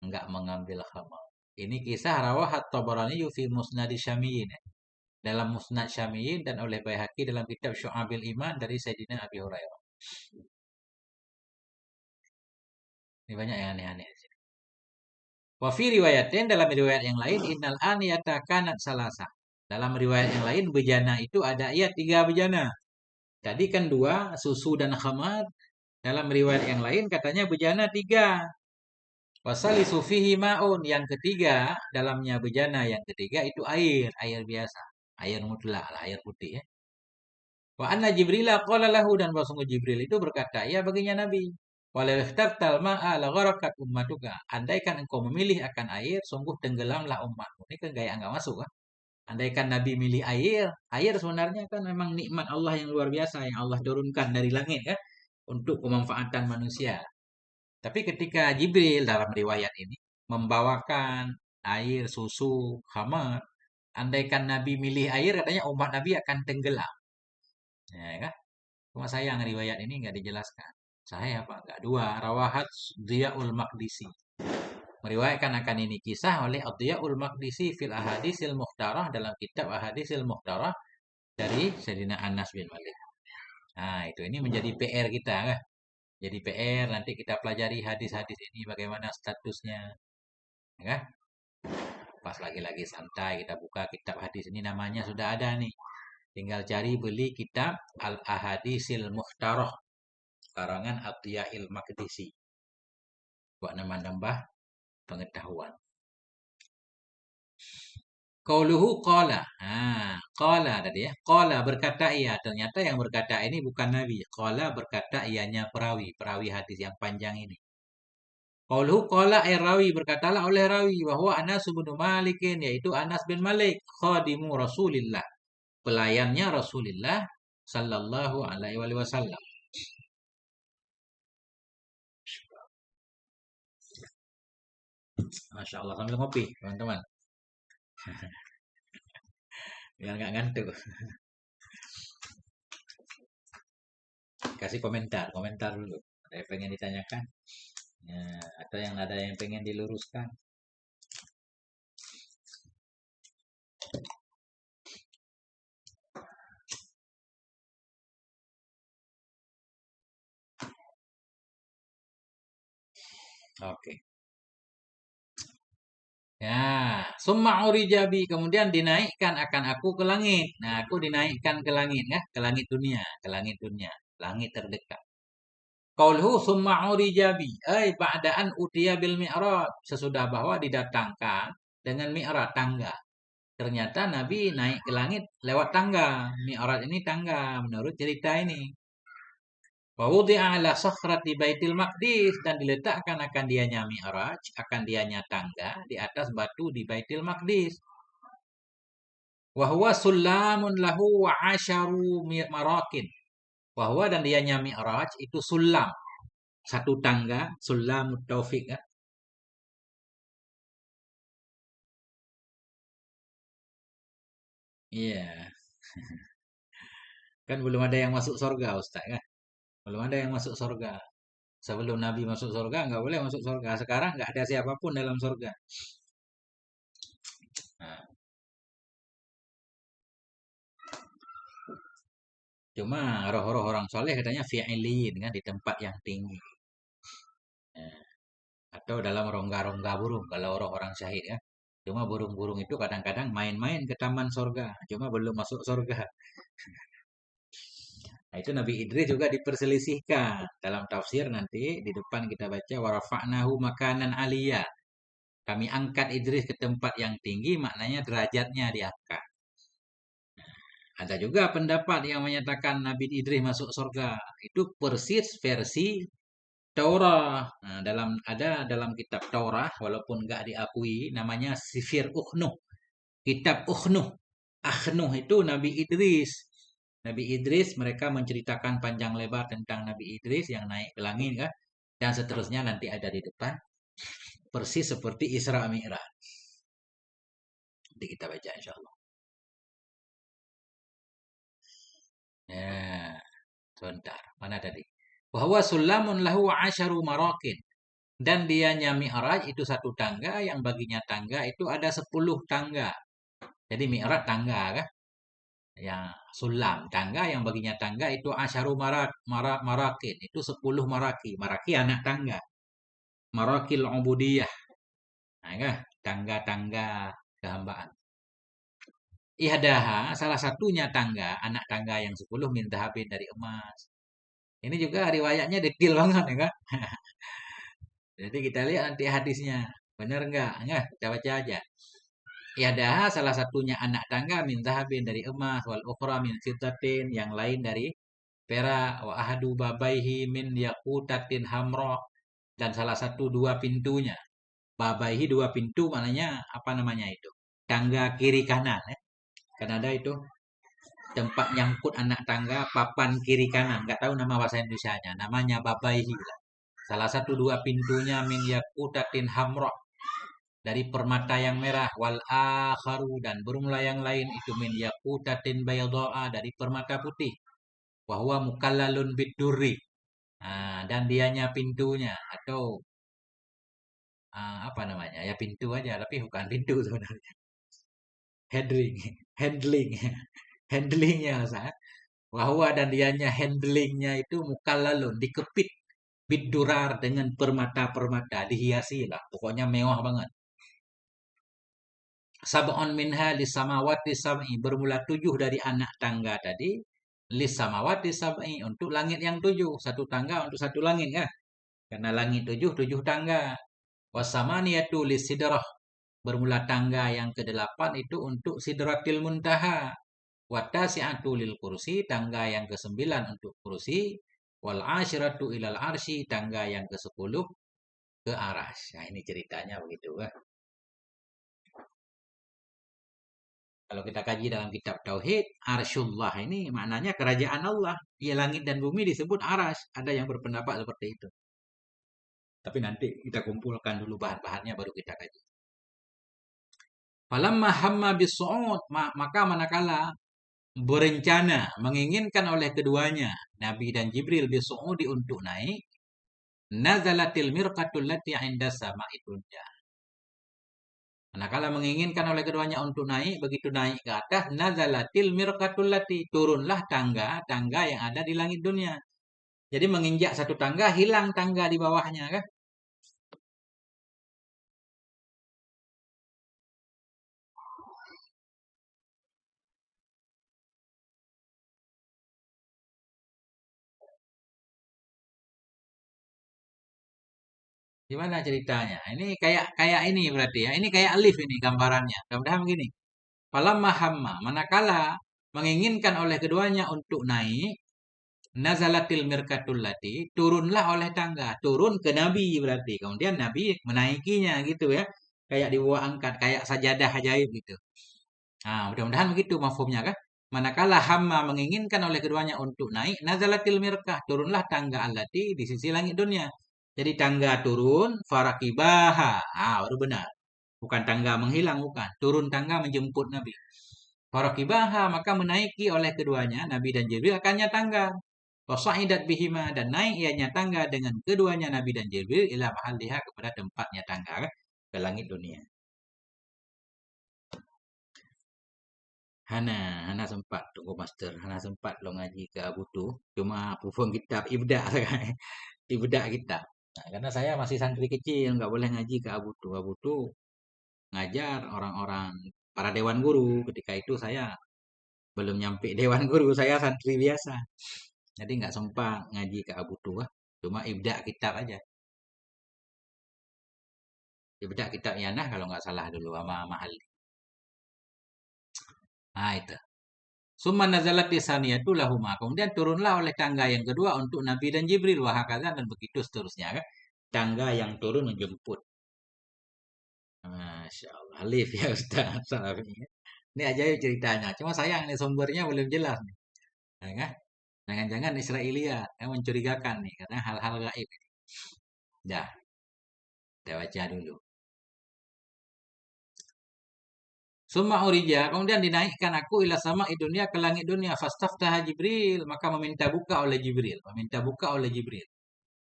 enggak mengambil khamar. Ini kisah rawah At-Tabarani fi Musnad Syamiyin. Dalam Musnad Syamiyin dan oleh Baihaqi dalam kitab Syu'abil Iman dari Sayyidina Abi Hurairah. Ini banyak yang aneh-aneh di sini. Wa fi riwayatin dalam riwayat yang lain innal aniyata kanat salasa. Dalam riwayat yang lain bejana itu ada 3 bejana. Tadi kan 2 susu dan khamar. Dalam riwayat yang lain katanya bejana 3. Wasalisu fihi ma'un. Yang ketiga, dalamnya bejana yang ketiga itu air biasa. Air mutlak lah, air putih ya. Wa anna Jibril qala lahu dan bahwa Jibril itu berkata, ya baginya Nabi. Walau ikhtartal ma'a la gharakat ummatuka. Andaikan engkau memilih akan air, sungguh tenggelamlah umatmu. Ini kan gaya enggak masuk kan? Andaikan Nabi milih air sebenarnya kan memang nikmat Allah yang luar biasa yang Allah turunkan dari langit kan untuk pemanfaatan manusia. Tapi ketika Jibril dalam riwayat ini membawakan air, susu, khamar, andaikan Nabi milih air, katanya umat Nabi akan tenggelam. Ya kan? Cuma sayang riwayat ini nggak dijelaskan. Saya apa? Nggak 2. Rawahat Dhiyaul Maqdisi. Meriwayatkan akan ini kisah oleh Dhiyaul Maqdisi fil Ahadisil Mukhtarah dalam kitab Ahadisil Mukhtarah dari Sayyidina Anas bin Malik. Nah, itu ini menjadi PR kita kan? Jadi PR nanti kita pelajari hadis-hadis ini bagaimana statusnya, ya kan? Pas lagi-lagi santai kita buka kitab hadis ini namanya sudah ada nih. Tinggal cari beli kitab Al Ahadisil Mukhtarah karangan Atiyahil Maqdisi. Buat nambah-nambah pengetahuan. Qauluhu qala. Qala tadi ya. Qala berkata ia. Ternyata yang berkata ini bukan Nabi. Qala berkata ianya perawi hadis yang panjang ini. Qauluhu qala rawi berkatalah oleh rawi bahwa Anas bin Malikin yaitu Anas bin Malik khadimu Rasulillah. Pelayannya Rasulullah sallallahu alaihi wasallam. Masya Allah sambil ngopi teman-teman. Biar nggak ngantuk. Kasih komentar dulu. Ada yang pengen ditanyakan? Ya, atau yang ada yang pengen diluruskan? Oke. Ya, summa urijabi kemudian dinaikkan akan aku ke langit. Nah, aku dinaikkan ke langit ya, ke langit dunia, langit terdekat. Qaulhu summa urijabi, ba'daan utiya bil mi'raj, sesudah bahwa didatangkan dengan mi'raj tangga. Ternyata Nabi naik ke langit lewat tangga. Mi'raj ini tangga menurut cerita ini. Wa wudi'a ala sakhrati Baitil Maqdis, dan diletakkan akan dianya Mi'raj, akan dianya tangga di atas batu di Baitil Maqdis. Wa huwa sullamun lahu wa asyaru marakin. Wa huwa, dan dianya Mi'raj itu sulam, satu tangga, sulamut taufik kan? Iya, kan belum ada yang masuk surga Ustaz kan? Belum ada yang masuk surga. Sebelum Nabi masuk surga nggak boleh masuk surga. Sekarang nggak ada siapapun dalam surga. Nah, cuma roh-roh orang soleh katanya fi'ilin kan, di tempat yang tinggi. Nah, atau dalam rongga-rongga burung kalau roh orang syahid ya. Cuma burung-burung itu kadang-kadang main-main ke taman surga, cuma belum masuk surga. Nah, itu Nabi Idris juga diperselisihkan dalam tafsir, nanti di depan kita baca warafa'nahu makanan aliyah. Kami angkat Idris ke tempat yang tinggi, maknanya derajatnya diangkat. Ada juga pendapat yang menyatakan Nabi Idris masuk surga. Itu persis versi Taurah. Nah, dalam kitab Taurah, walaupun nggak diakui, namanya Sifir Ukhnuh. Kitab Ukhnuh. Akhnuh itu Nabi Idris. Nabi Idris, mereka menceritakan panjang lebar tentang Nabi Idris yang naik ke langit kan. Dan seterusnya nanti ada di depan. Persis seperti Isra Mi'raj. Nanti kita baca insya Allah. Ya, sebentar. Mana tadi? Bahwa sulamun lahu asyaru marakin. Dan dianya Mi'raj itu satu tangga, yang baginya tangga itu ada 10 tangga. Jadi Mi'raj tangga kan? Yang sulam tangga, yang baginya tangga itu asyaru marakin. Itu 10 maraki. Maraki anak tangga. Marakil ubudiyah. Nah, kan? Tangga-tangga kehambaan. Ihdaha, salah satunya tangga, anak tangga yang 10 min dhahabin, dari emas. Ini juga riwayatnya detail banget ya kan? Jadi kita lihat nanti hadisnya. Benar enggak? Enggak, kita baca aja. Ihdaha, salah satunya anak tangga min dhahabin, dari emas, wal ukhra min fiddatin, yang lain dari perak, wa ahadu babaihi min yakutatin hamra, dan salah satu dua pintunya. Babaihi, dua pintu, maknanya apa namanya itu? Tangga kiri kanan ya. Kan ada itu tempat nyangkut anak tangga, papan kiri kanan. Nggak tahu nama bahasa Indonesianya. Namanya babaihi lah. Salah satu dua pintunya min yakutatin hamra, dari permata yang merah, wal akharu, dan burunglah yang lain itu min yakutatin bayda'a, dari permata putih, wa huwa mukallalun bidurri. Nah, dan dianya pintunya atau apa namanya? Ya pintu aja, tapi bukan pintu sebenarnya. Handling, handling, handlingnya saat. Bahwa dan dianya handlingnya itu mukallalun, dikepit bidurar, dengan permata-permata, dihiasi lah. Pokoknya mewah banget. Sab'un minha lisamawati sab'i, bermula 7 dari anak tangga tadi, lisamawati sab'i, untuk langit yang 7, satu tangga untuk satu langit kan, karena langit 7, 7 tangga. Wasamaniyatu lisidrah, bermula tangga yang ke-8 itu untuk sidratil muntaha. Watasi'atu lil kursi, tangga yang ke-9 untuk kursi. Wal asyiratu ilal arsy, tangga yang ke-10 ke aras. Nah, ini ceritanya begitu kan. Kalau kita kaji dalam kitab Tauhid, Arsyullah ini maknanya kerajaan Allah. Ya, langit dan bumi disebut aras. Ada yang berpendapat seperti itu. Tapi nanti kita kumpulkan dulu bahan-bahannya baru kita kaji. Falamma hamma bisu'ud, maka manakala berencana, menginginkan oleh keduanya, Nabi dan Jibril, bisu'udi, untuk naik, nazalatil mirqatul lati 'inda sama'i dunya. Manakala menginginkan oleh keduanya untuk naik, begitu naik ke atas, nazalatil mirqatul lati, turunlah tangga-tangga yang ada di langit dunia. Jadi menginjak satu tangga, hilang tangga di bawahnya kan? Gimana ceritanya? Ini kayak kayak ini berarti ya. Ini kayak lift ini gambarannya. Mudah-mudahan begini. Falamma hamma, manakala menginginkan oleh keduanya untuk naik, Nazalatil mirkatul lati, turunlah oleh tangga, turun ke Nabi berarti. Kemudian Nabi menaikinya gitu ya. Kayak dibawa angkat, kayak sajadah ajaib gitu. Nah, mudah-mudahan begitu mafhumnya kan. Manakala hamba menginginkan oleh keduanya untuk naik, nazalatil mirkah, turunlah tangga allati di sisi langit dunia. Jadi tangga turun, farakibaha. Ah, baru benar. Bukan tangga menghilang, bukan. Turun tangga menjemput Nabi. Farakibaha, maka menaiki oleh keduanya, Nabi dan Jibril akannya tangga. Wasa'idat bihima, dan naik ianya tangga dengan keduanya Nabi dan Jibril ila mahalliha, kepada tempatnya tangga kan? Ke langit dunia. Hana, Hana sempat tunggu master. Hana sempat lo ngaji ke Abu Tu. Cuma pufung kitab ibda sekarang. Ibda kitab. Nah, karena saya masih santri kecil, nggak boleh ngaji ke Abu Tu. Abu Tu ngajar orang-orang para dewan guru. Ketika itu saya belum nyampe dewan guru, saya santri biasa. Jadi nggak sempat ngaji ke Abu Tu. Cuma ibda kitab aja. Ibda kitab Yanah kalau nggak salah dulu sama mahal. Nah itu. Summa nazalat tisaniyatu lahuma. Kemudian turunlah oleh tangga yang kedua untuk Nabi dan Jibril. Wahakaza, dan begitu seterusnya kan. Tangga yang turun menjemput. Masya Allah. Alif ya Ustaz. Salafi. Ini ajaib ceritanya. Cuma sayang nih sumbernya belum jelas nih. Ya kan? Jangan-jangan Israiliyat yang mencurigakan nih. Karena hal-hal gaib. Dah, kita baca dulu. Summa urija, kemudian dinaikkan aku ila sama dunia, ke langit dunia. Fastaftaha Jibril, maka meminta buka oleh Jibril. Meminta buka oleh Jibril.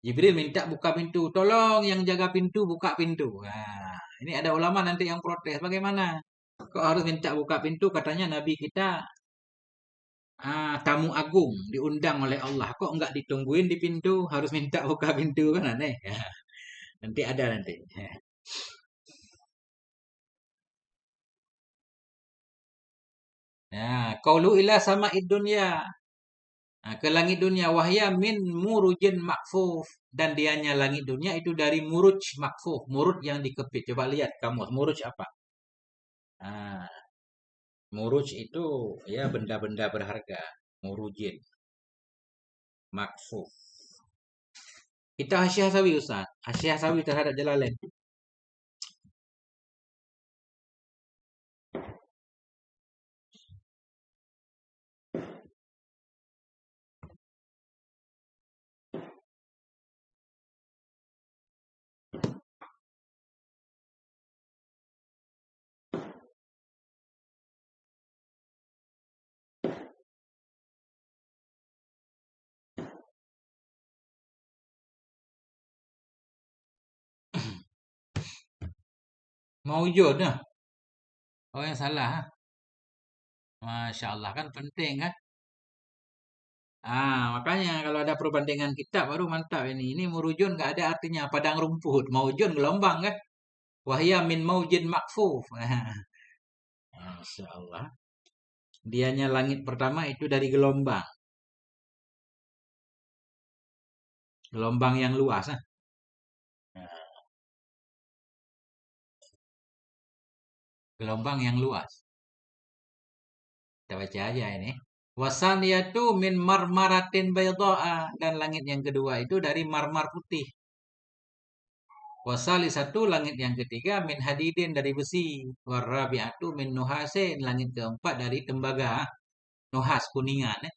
Jibril minta buka pintu. Tolong yang jaga pintu buka pintu. Nah, ini ada ulama nanti yang protes. Bagaimana? Kok harus minta buka pintu? Katanya Nabi kita tamu agung, diundang oleh Allah. Kok enggak ditungguin di pintu? Harus minta buka pintu kan aneh. Ya, nanti ada nanti. Nah, qaulu ila sama dunya. Nah, ke langit dunia wahya min murujin makfuf, dan dianya langit dunia itu dari muruj makfuf, murud yang dikepit. Coba lihat kamu, muruj apa? Nah, muruj itu ya benda-benda berharga. Murujin, makfuf. Kita hasyiah sawi Ustaz. Hasyiah sawi terhadap Jalalain. Maujud nah. Oh yang salah. Masya Allah kan penting kan. Makanya kalau ada perbandingan kitab baru mantap ini. Ini murujun nggak ada artinya padang rumput. Maujun gelombang kan. Wahya min maujin makfuf. Masya Allah. Dianya langit pertama itu dari gelombang. Gelombang yang luas. Gelombang yang luas. Kita baca aja ini. Wasaniyatu min marmaratin bayda'a, dan langit yang kedua itu dari marmar putih. Wasali satu, langit yang ketiga min hadidin, dari besi. Warabi'atu min nuhasin, langit keempat dari tembaga. Nuhas kuningan.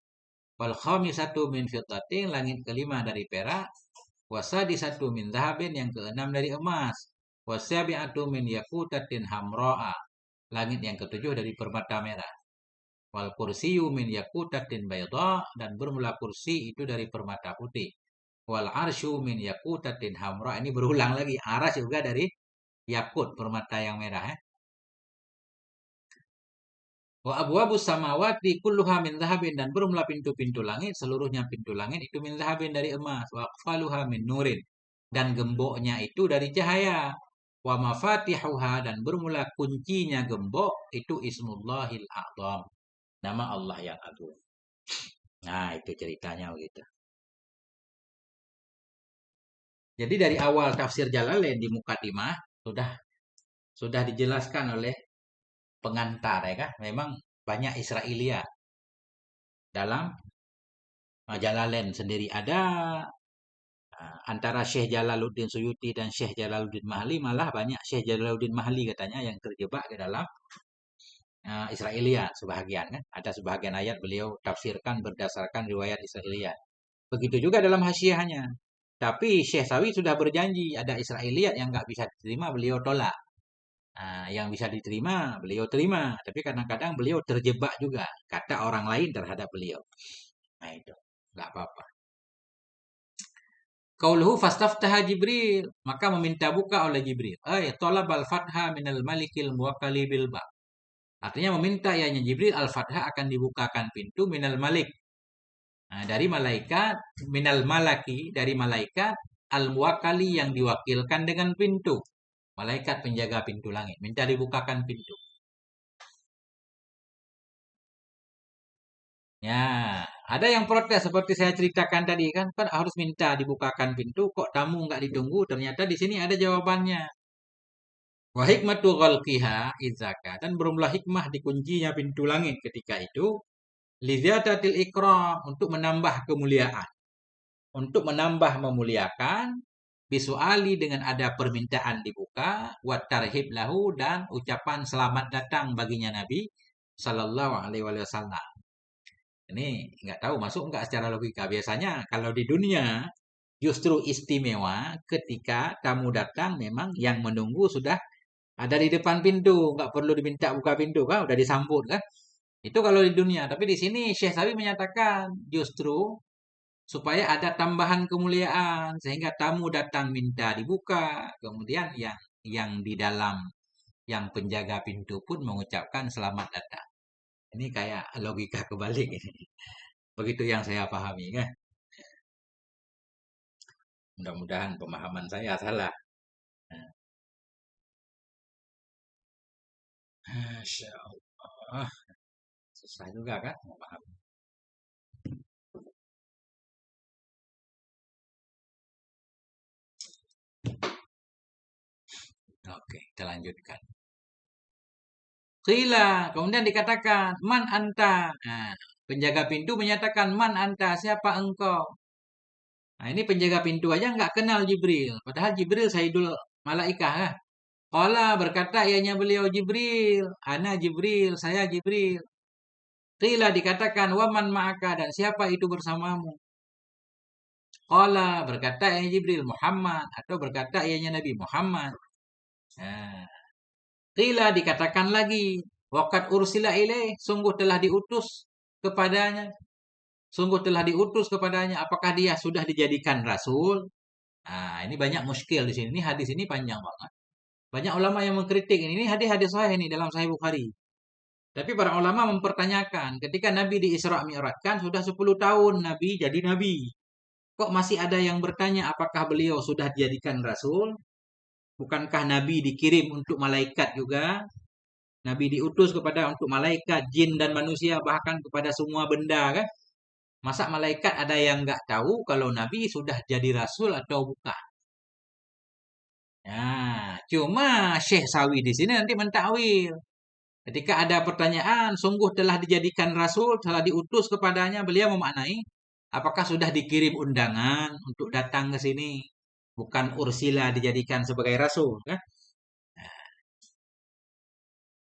Wal khamisatu min fiddatin, langit kelima dari perak. Wasadi satu min zahabin, yang keenam dari emas. Wasabi'atu min yakutatin hamro'a, langit yang ketujuh dari permata merah. Wal kursiyu min yakutatin bayda, dan bermula kursi itu dari permata putih. Wal arsyu min yakutatin hamra, ini berulang lagi. Aras juga dari yakut, permata yang merah. Wa abwabus samawati kulluha min zahabin, dan bermula pintu-pintu langit, seluruhnya pintu langit itu min zahabin, dari emas. Wa aqfaluha min nurin, dan gemboknya itu dari cahaya. Wa mafatihuha, dan bermula kuncinya gembok itu ismullahil a'zam, nama Allah yang agung. Nah, itu ceritanya begitu. Jadi dari awal tafsir Jalalain di Muqaddimah sudah dijelaskan oleh pengantar ya kan. Memang banyak Israiliyat dalam Jalalain sendiri ada. Antara Syekh Jalaluddin Suyuti dan Syekh Jalaluddin Mahli, malah banyak Syekh Jalaluddin Mahli katanya yang terjebak ke dalam Israiliyat sebahagian kan. Ada sebahagian ayat beliau tafsirkan berdasarkan riwayat Israiliyat. Begitu juga dalam hasyiahnya. Tapi Syekh Sawi sudah berjanji ada Israiliyat yang nggak bisa diterima, beliau tolak. Yang bisa diterima, beliau terima. Tapi kadang-kadang beliau terjebak juga kata orang lain terhadap beliau. Nah itu, nggak apa-apa. Qauluhu fastaftaha Jibril, maka meminta buka oleh Jibril. Talabal fatha minal malikil muwakkali bil ba. Artinya meminta ianya Jibril al-fatha akan dibukakan pintu minal malik. Dari malaikat, minal malaki, dari malaikat al-muwakkali yang diwakilkan dengan pintu. Malaikat penjaga pintu langit, minta dibukakan pintu. Ya, ada yang protes seperti saya ceritakan tadi kan, harus minta dibukakan pintu, kok tamu nggak ditunggu? Ternyata di sini ada jawabannya. Wa hikmatu ghalqiha idzaka, dan berumlah hikmah dikuncinya pintu langit ketika itu lidzatatil ikram, untuk menambah kemuliaan, untuk menambah memuliakan, bisuali dengan ada permintaan dibuka, wa tarhib lahu, dan ucapan selamat datang baginya Nabi sallallahu alaihi wasallam. Ini nggak tahu masuk nggak secara logika. Biasanya kalau di dunia justru istimewa ketika tamu datang memang yang menunggu sudah ada di depan pintu, nggak perlu diminta buka pintu kan, udah disambut kan. Itu kalau di dunia. Tapi di sini Syekh Sabi menyatakan justru supaya ada tambahan kemuliaan sehingga tamu datang minta dibuka, kemudian yang di dalam yang penjaga pintu pun mengucapkan selamat datang. Ini kayak logika kebalik ini. Begitu yang saya pahami kan. Mudah-mudahan pemahaman saya salah. Masya Allah. Susah juga kan memahami. Oke, kita lanjutkan. Qila, kemudian dikatakan, man anta. Penjaga pintu menyatakan, man anta, siapa engkau? Nah, ini penjaga pintu aja nggak kenal Jibril. Padahal Jibril Sayyidul Malaikah. Qala, berkata ianya beliau Jibril. Ana Jibril, saya Jibril. Qila, dikatakan, waman ma'aka, dan siapa itu bersamamu? Qala, berkata ianya Jibril, Muhammad. Atau berkata ianya Nabi Muhammad. Nah, Qila, dikatakan lagi, waqad ursila ilaih, sungguh telah diutus kepadanya. Sungguh telah diutus kepadanya. Apakah dia sudah dijadikan rasul? Nah, ini banyak muskil di sini. Ini hadis ini panjang banget. Banyak ulama yang mengkritik ini. Ini hadis-hadis sahih ini dalam Sahih Bukhari. Tapi para ulama mempertanyakan, ketika Nabi di Isra Mi'rajkan sudah 10 tahun Nabi jadi Nabi. Kok masih ada yang bertanya apakah beliau sudah dijadikan rasul? Bukankah Nabi dikirim untuk malaikat juga? Nabi diutus kepada untuk malaikat, jin dan manusia, bahkan kepada semua benda kan? Masa malaikat ada yang nggak tahu kalau Nabi sudah jadi rasul atau bukan? Nah, cuma Syekh Sawi di sini nanti mentakwil. Ketika ada pertanyaan, sungguh telah dijadikan rasul, telah diutus kepadanya, beliau memaknai, apakah sudah dikirim undangan untuk datang ke sini? Bukan ursila dijadikan sebagai rasul, kan?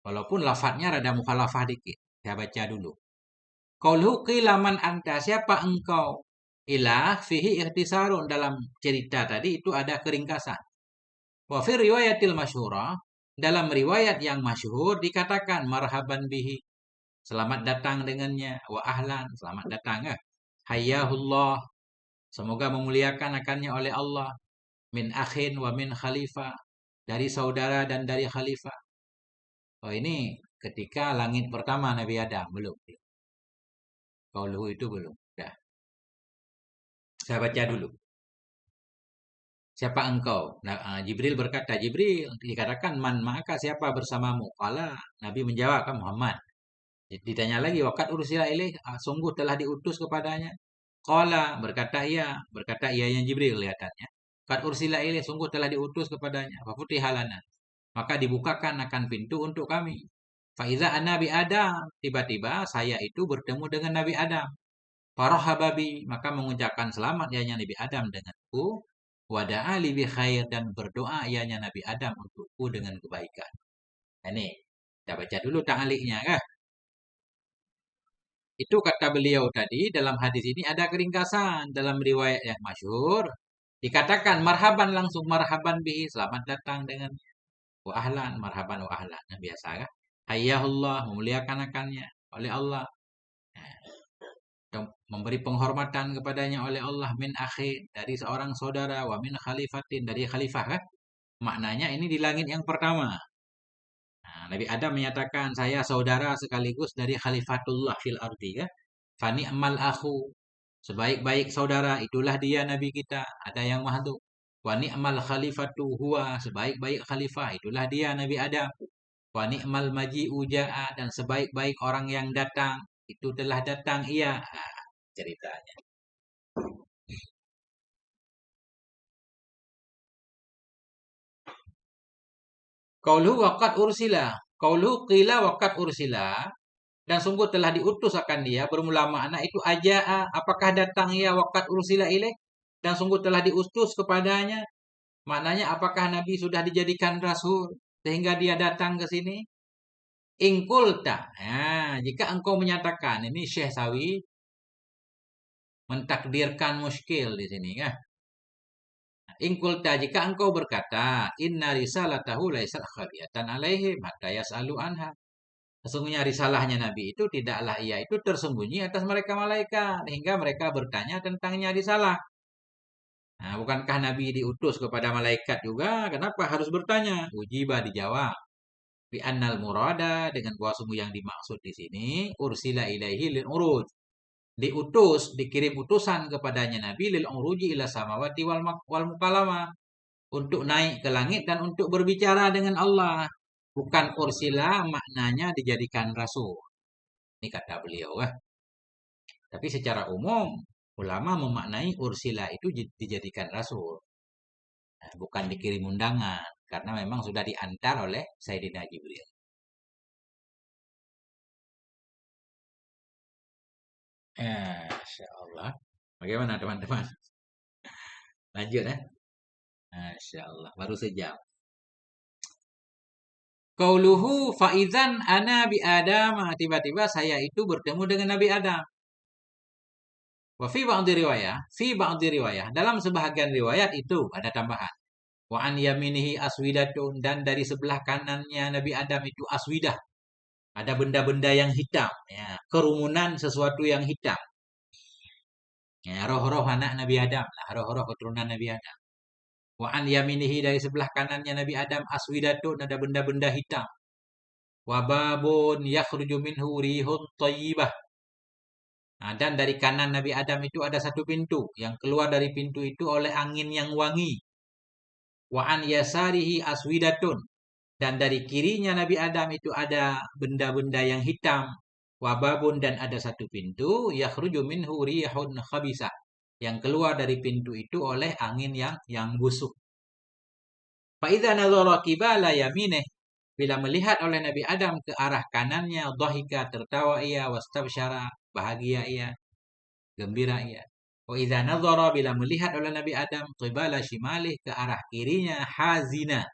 Walaupun lafadznya rada mukhalafah dikit. Saya baca dulu. Qauluhu qila man anta, siapa engkau? Ilah fihi ikhtisarun, dalam cerita tadi itu ada keringkasan. Wa fi riwayatil masyhurah, dalam riwayat yang masyhur dikatakan marhaban bihi, selamat datang dengannya, wa ahlan, selamat datang ya. Hayyahullah, semoga memuliakan akannya oleh Allah, min akhin wa min khalifah, dari saudara dan dari khalifah. Oh ini ketika langit pertama Nabi Adam, belum. Qauluhu itu belum. Ya, saya baca dulu. Siapa engkau? Nah, Jibril berkata, Jibril, dikatakan man maka siapa bersamamu? Kala Nabi menjawab, kan Muhammad. Ditanya lagi, wakat ursila ilaih, sungguh telah diutus kepadanya. Kala berkata iya yang Jibril kelihatannya. Wakat ursila ilaih, sungguh telah diutus kepadanya. Fafutihalana, maka dibukakan akan pintu untuk kami. Faiza an Nabi Adam, tiba-tiba saya itu bertemu dengan Nabi Adam. Farahababi, maka mengucapkan selamat ianya Nabi Adam denganku. Wada'a li bi khair, dan berdoa ianya Nabi Adam untukku dengan kebaikan. Nah, ini kita baca dulu ta'liqnya kan. Itu kata beliau tadi, dalam hadis ini ada keringkasan dalam riwayat yang masyhur. Dikatakan marhaban, langsung marhaban bihi, selamat datang dengan wa ahlan, marhaban wa ahlan. Nah, biasa kan? Hayyahullah, memuliakan akannya oleh Allah. Memberi penghormatan kepadanya oleh Allah, min akhi, dari seorang saudara, wa min khalifatin, dari khalifah kan? Maknanya ini di langit yang pertama. Nah, Nabi Adam menyatakan saya saudara sekaligus dari khalifatullah fil ardi kan? Fani amal akhu, sebaik-baik saudara itulah dia Nabi kita. Ada yang mahdhu. Wa ni'mal khalifatu huwa, sebaik-baik khalifah itulah dia Nabi Adam. Wa ni'mal maji'u ja'a, dan sebaik-baik orang yang datang itu telah datang ia. Nah, ceritanya. Qauluhu waqad ursila. Qauluhu qila waqad ursila. Dan sungguh telah diutus akan dia, bermula makna itu aja'a, apakah datang ia waqad ursila ilaih, dan sungguh telah diutus kepadanya. Maknanya apakah Nabi sudah dijadikan rasul sehingga dia datang ke sini? Ingkulta. Nah, jika engkau menyatakan, ini Syekh Sawi mentakdirkan muskil di sini ya. Ingkulta, jika engkau berkata, inna risalatahu laisat khabiyatan alaihim hatta yas'alu anha. Sesungguhnya risalahnya Nabi itu tidaklah ia itu tersembunyi atas mereka malaikat hingga mereka bertanya tentangnya risalah. Nah, bukankah Nabi diutus kepada malaikat juga? Kenapa harus bertanya? Ujibah, dijawab. Bi annal murada, dengan bahwa sungguh yang dimaksud di sini ursila ilaihi lil uruj. Diutus, dikirim utusan kepadanya Nabi lil uruji ila samawati wal mukalama, untuk naik ke langit dan untuk berbicara dengan Allah. Bukan ursila maknanya dijadikan rasul. Ini kata beliau. Tapi secara umum ulama memaknai ursila itu dijadikan rasul. Nah, bukan dikirim undangan, karena memang sudah diantar oleh Sayyidina Jibril. Masya Allah. Bagaimana teman-teman? Lanjut ya. Masya Allah. Baru sejam. Qauluhu faizan ana bi Adam. Tiba-tiba saya itu bertemu dengan Nabi Adam. Wa fi ba'di riwayah. Dalam sebahagian riwayat itu ada tambahan. Wa an yaminihi aswidatun, dan dari sebelah kanannya Nabi Adam itu aswidah. Ada benda-benda yang hitam, ya, kerumunan sesuatu yang hitam. Ya, roh-roh anak Nabi Adam, roh-roh keturunan Nabi Adam. Wa an yaminihi, dari sebelah kanannya Nabi Adam aswidatun, ada benda-benda hitam. Wa babun yakhruju minhu rihun thayyibah. Nah, dan dari kanan Nabi Adam itu ada satu pintu, yang keluar dari pintu itu oleh angin yang wangi. Wa an yasarihi aswidatun, dan dari kirinya Nabi Adam itu ada benda-benda yang hitam. Wababun, dan ada satu pintu, yakhruju minhu rihun khabisah, yang keluar dari pintu itu oleh angin yang busuk. Fa idza nadhara qibala yamineh, bila melihat oleh Nabi Adam ke arah kanannya, dhahika, tertawa ia, wastabsyara, bahagia ia, gembira ia. Wa idza nadhara, bila melihat oleh Nabi Adam qibala shimalih, ke arah kirinya, hazina,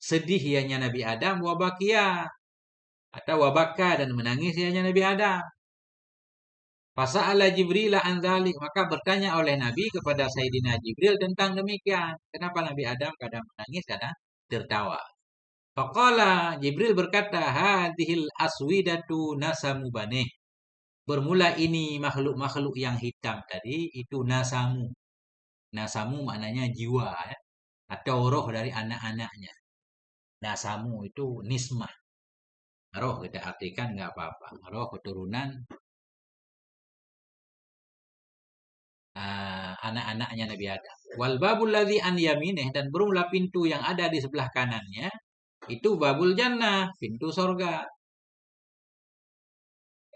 sedih ianya Nabi Adam, wabakia, atau wabaka, dan menangis ianya Nabi Adam. Fasa'ala Jibril an dzalik, maka bertanya oleh Nabi kepada Sayyidina Jibril tentang demikian. Kenapa Nabi Adam kadang menangis, kadang tertawa? Faqala, Jibril berkata, hadhil aswidatu nasamu banih. Bermula ini makhluk-makhluk yang hitam tadi itu nasamu. Nasamu maknanya jiwa, ya, atau roh dari anak-anaknya. Nasamu itu nismah. Roh kita artikan nggak apa-apa. Roh keturunan anak-anaknya Nabi Adam. Wal babul ladzi an yaminih, dan bermula pintu yang ada di sebelah kanannya itu babul jannah, pintu sorga.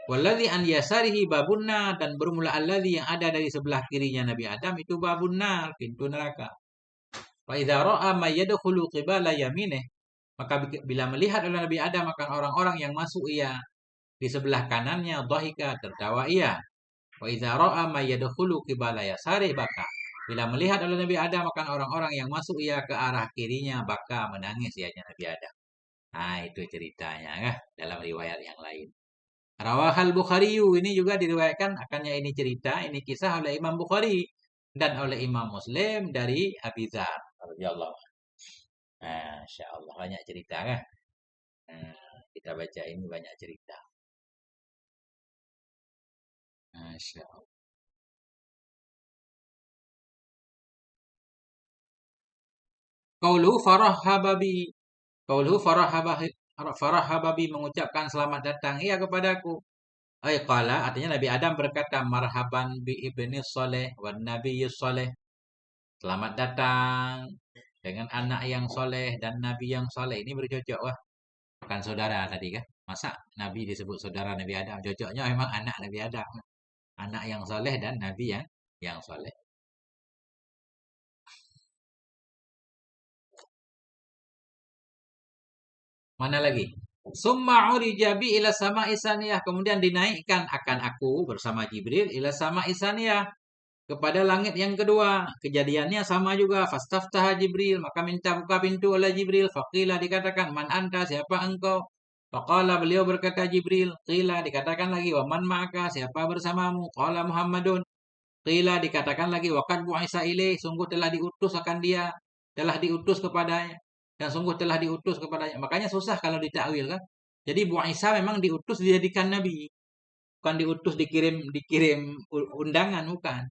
Walladzi an yasarihi babun nar, dan bermula alladzi yang ada dari sebelah kirinya Nabi Adam itu babun nar, pintu neraka. Fa idza ra'a may yadkhulu qibala yaminih, maka bila melihat oleh Nabi Adam akan orang-orang yang masuk ia di sebelah kanannya, dhahika, tertawa ia. Wa idza ra'a may yadkhulu qibala yasari baka. Bila melihat oleh Nabi Adam akan orang-orang yang masuk ia ke arah kirinya, baka menangis ianya Nabi Adam. Nah, itu ceritanya kan dalam riwayat yang lain. Rawahal Bukhari, ini juga diriwayatkan akannya ini cerita, ini kisah oleh Imam Bukhari dan oleh Imam Muslim dari Abi Dzar radhiyallahu anhu. Masya Allah, banyak cerita kan. Kita baca ini banyak cerita. Masya Allah. Qauluhu farahababi. Qauluhu farahababi mengucapkan selamat datang ia kepadaku. Qala artinya Nabi Adam berkata marhaban bi ibni soleh wan nabiyyus soleh. Selamat datang dengan anak yang soleh dan nabi yang soleh. Ini bercocok wah. Bukan saudara tadi kan? Masa nabi disebut saudara Nabi Adam? Cocoknya memang anak Nabi Adam. Anak yang soleh dan nabi yang soleh. Mana lagi? Summa urija bi ila sama isaniyah. Kemudian dinaikkan akan aku bersama Jibril ila sama isaniyah. Kepada langit yang kedua. Kejadiannya sama juga. Fastaftaha Jibril. Maka minta buka pintu oleh Jibril. Faqila dikatakan. Man anta, siapa engkau? Faqala beliau berkata Jibril. Qila dikatakan lagi. Wa man ma'aka, siapa bersamamu? Qala Muhammadun. Qila dikatakan lagi. Waqad bu'isa ilaih. Sungguh telah diutus akan dia. Telah diutus kepadanya. Dan sungguh telah diutus kepadanya. Makanya susah kalau ditakwil kan. Jadi bu'isa memang diutus dijadikan nabi. Bukan diutus dikirim undangan, bukan.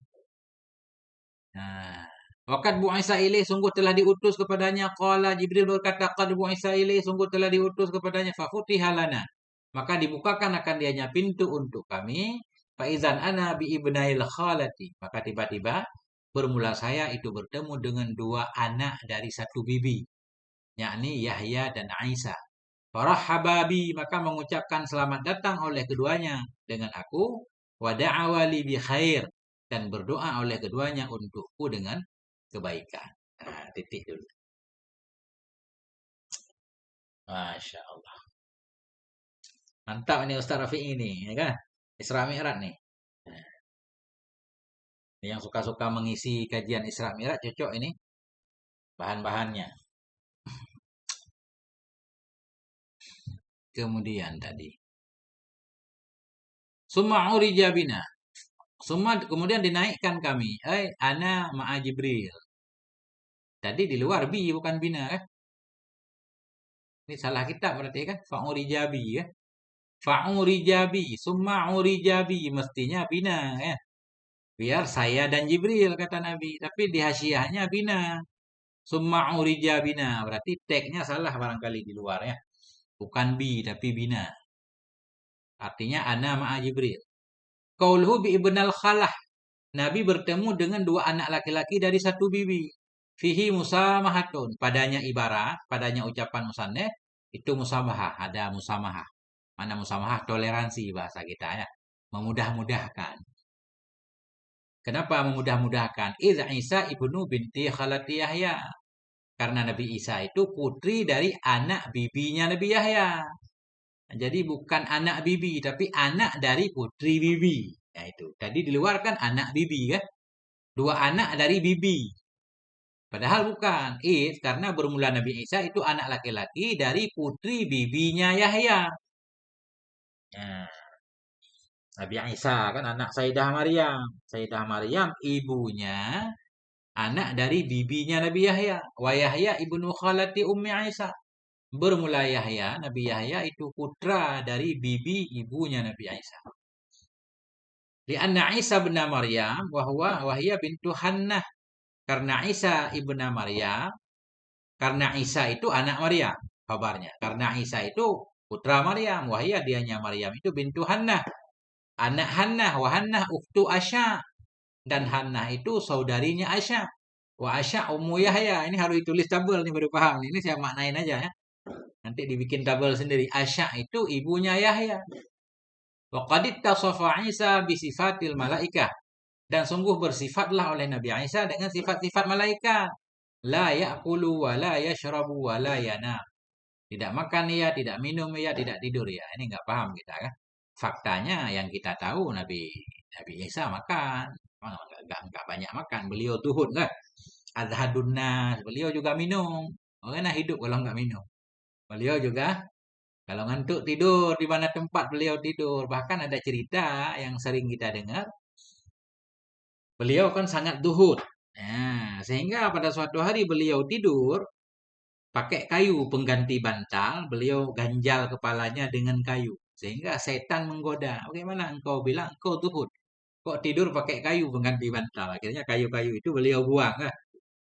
Nah, waqad bu'isa ilaih sungguh telah diutus kepadanya. Qala Jibril berkata qad bu'isa ilaih sungguh telah diutus kepadanya. Fafutiha lana. Maka dibukakan akan dianya pintu untuk kami. Faizan ana bi ibnail khalati. Maka tiba-tiba bermula saya itu bertemu dengan dua anak dari satu bibi. Yakni Yahya dan Aisyah. Farahababi maka mengucapkan selamat datang oleh keduanya dengan aku. Wada'awali bi khair. Dan berdoa oleh keduanya untukku dengan kebaikan. Nah, titik dulu. Masya Allah. Mantap ini Ustaz Rafiq ini, ya kan? Isra Mi'raj nih. Yang suka-suka mengisi kajian Isra Mi'raj cocok ini bahan-bahannya. Kemudian tadi. Summa urija bina. Kemudian dinaikkan kami. Ana ma'a Jibril. Tadi di luar bi bukan bina kan? Ini salah kitab berarti kan? Fa'urijabi ya. Fa'urijabi. Summa urijabi. Mestinya bina ya. Biar saya dan Jibril kata Nabi. Tapi di hasyiahnya bina. Summa urijabina. Berarti tagnya salah barangkali di luar ya. Bukan bi tapi bina. Artinya ana ma'a Jibril. Qauluhu bi ibnal khalah. Nabi bertemu dengan dua anak laki-laki dari satu bibi. Fihi musamahatun. Padanya ibarat, padanya ucapan musanneh, itu musamahah. Ada musamahah. Mana musamahah? Toleransi bahasa kita ya. Memudah-mudahkan. Kenapa memudah-mudahkan? Idza Isa ibnu binti khalati Yahya. Karena Nabi Isa itu putri dari anak bibinya Nabi Yahya. Jadi bukan anak bibi, tapi anak dari putri bibi. Ya itu. Tadi di luar kan anak bibi kan? Dua anak dari bibi. Padahal bukan. Karena bermula Nabi Isa itu anak laki-laki dari putri bibinya Yahya. Nah, Nabi Isa kan anak Sayyidah Maryam. Sayyidah Maryam ibunya anak dari bibinya Nabi Yahya. Wa Yahya ibnu khalati Ummi Isa. Bermula Yahya, Nabi Yahya itu putra dari bibi ibunya Nabi Isa. Lianna Isa bin Maryam wahya bintu Hannah. Karena Isa ibnu Maryam, karena Isa itu anak Maryam, kabarnya. Karena Isa itu putra Maryam, wahya dianya Maryam itu bintu Hannah. Anak Hannah, wa Hannah ukhtu Asya. Dan Hannah itu saudarinya Asya. Wa Asya ummu Yahya. Ini harus ditulis tabel nih baru paham. Ini saya maknain aja ya. Nanti dibikin tabel sendiri. Asya itu ibunya Yahya. Wa qad ittasafa Isa bi sifatil malaikah. Dan sungguh bersifatlah oleh Nabi Isa dengan sifat-sifat malaikat. La ya'kulu wa la yashrabu wa la yanam. Tidak makan ya, tidak minum ya, tidak tidur ya. Ini nggak paham kita kan. Faktanya yang kita tahu Nabi Nabi Isa makan. Enggak banyak makan. Beliau tuhun kan. Azhadun nas. Beliau juga minum. Orang hidup kalau enggak minum. Beliau juga kalau ngantuk tidur di mana tempat beliau tidur. Bahkan ada cerita yang sering kita dengar. Beliau kan sangat zuhud. Nah, sehingga pada suatu hari beliau tidur pakai kayu pengganti bantal, beliau ganjal kepalanya dengan kayu. Sehingga setan menggoda. Bagaimana engkau bilang engkau zuhud? Kok tidur pakai kayu pengganti bantal? Akhirnya kayu-kayu itu beliau buang. Kan?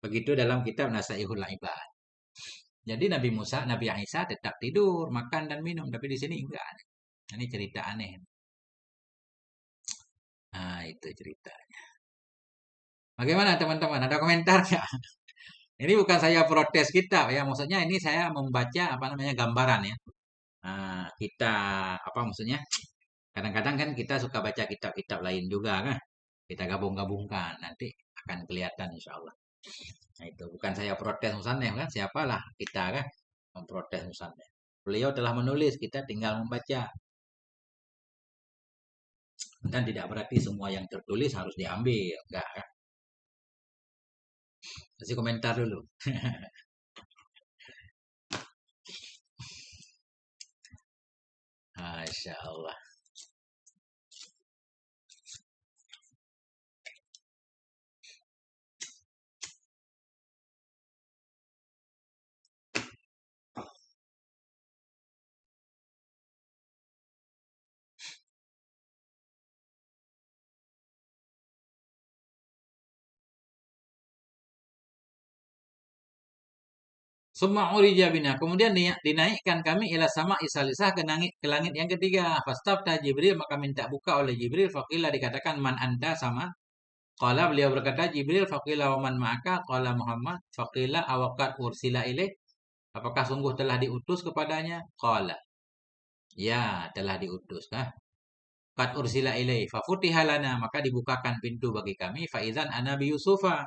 Begitu dalam kitab Nasaihul Ibad. Jadi Nabi Musa, Nabi Isa tetap tidur, makan dan minum. Tapi di sini enggak. Ini cerita aneh. Nah, itu ceritanya. Bagaimana teman-teman? Ada komentar nggak? Ini bukan saya protes kitab ya. Maksudnya ini saya membaca apa namanya gambaran ya. Nah, kita apa maksudnya? Kadang-kadang kan kita suka baca kitab-kitab lain juga kan. Kita gabung-gabungkan. Nanti akan kelihatan insya Allah. Nah, itu bukan saya protes Musanef kan. Siapalah kita kan memprotes Musanef. Beliau telah menulis, kita tinggal membaca. Dan tidak berarti semua yang tertulis harus diambil. Enggak kan. Kasih komentar dulu. Masya Allah. Summa urija bina. Kemudian dinaikkan kami ila sama isalisah ke langit yang ketiga. Fastafta Jibril, maka minta buka oleh Jibril. Faqila dikatakan man anta sama. Qala beliau berkata Jibril. Faqila wa man ma'aka. Qala Muhammad. Faqila awaqat ursila ilaih. Apakah sungguh telah diutus kepadanya? Qala. Ya, telah diutus. Qad ursila ilaih. Fafutiha lana. Maka dibukakan pintu bagi kami. Faizan anabi Yusufa.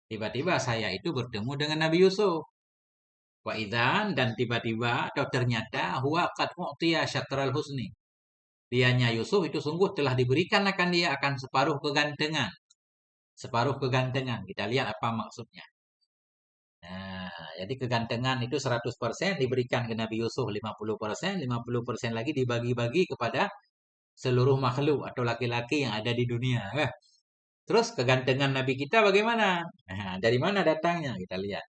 Tiba-tiba saya itu bertemu dengan Nabi Yusuf. Wa idzan dan tiba-tiba atau ternyata huwa qad u'tiya syatral husni. Dianya Yusuf itu sungguh telah diberikan akan dia akan separuh kegantengan. Separuh kegantengan. Kita lihat apa maksudnya. Nah, jadi kegantengan itu 100% diberikan ke Nabi Yusuf 50%, 50% lagi dibagi-bagi kepada seluruh makhluk atau laki-laki yang ada di dunia. Terus kegantengan Nabi kita bagaimana? Nah, dari mana datangnya? Kita lihat.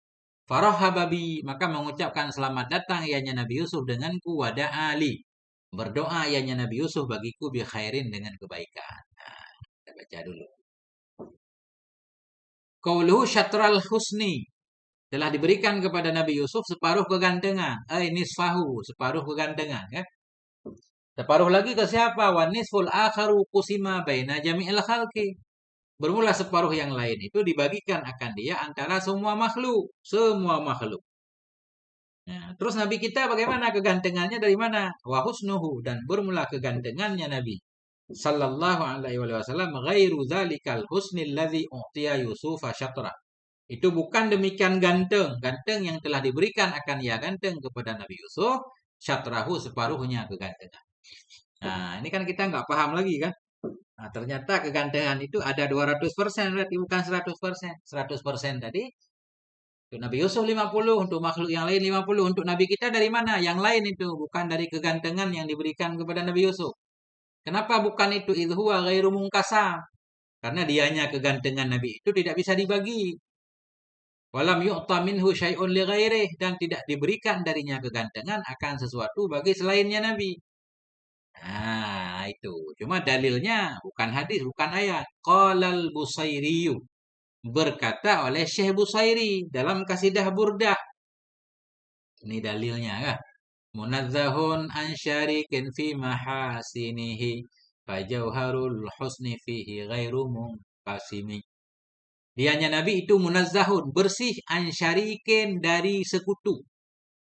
Farahababi, maka mengucapkan selamat datang ianya Nabi Yusuf denganku wada ali. Berdoa ianya Nabi Yusuf bagiku bi khairin dengan kebaikan. Nah, kita baca dulu. Qauluhu syatral husni. Telah diberikan kepada Nabi Yusuf separuh kegantengan. Nisfahu, separuh kegantengan. Ya. Separuh lagi ke siapa? Wa nisful akharu kusima baina jami'il khalqi. Bermula separuh yang lain itu dibagikan akan dia antara semua makhluk. Semua makhluk. Nah, terus Nabi kita bagaimana kegantengannya dari mana? Wa husnuhu dan bermula kegantengannya Nabi sallallahu alaihi wasallam ghairu dzalikal husnil ladzi u'tiya Yusuf syatra. Itu bukan demikian ganteng, ganteng yang telah diberikan akan ia ganteng kepada Nabi Yusuf syatrahu separuhnya kegantengan. Nah, ini kan kita nggak paham lagi kan? Nah, ternyata kegantengan itu ada 200% berarti bukan 100%. 100% tadi untuk Nabi Yusuf 50, untuk makhluk yang lain 50. Untuk Nabi kita dari mana? Yang lain itu. Bukan dari kegantengan yang diberikan kepada Nabi Yusuf. Kenapa bukan itu? Idh huwa ghairu munkasam. Karena dianya kegantengan Nabi itu tidak bisa dibagi. Walam yu'ta minhu syai'un li ghairih. Dan tidak diberikan darinya kegantengan akan sesuatu bagi selainnya Nabi. Nah, itu. Cuma dalilnya bukan hadis, bukan ayat. Qalal Busairiyu. Berkata oleh Syekh Busairi dalam kasidah Burdah. Ini dalilnya kan. Munazzahun an syarikin fi mahasinihi fajauharul husni fihi ghairu munqasimi. Dianya Nabi itu munazzahun, bersih an syarikin dari sekutu.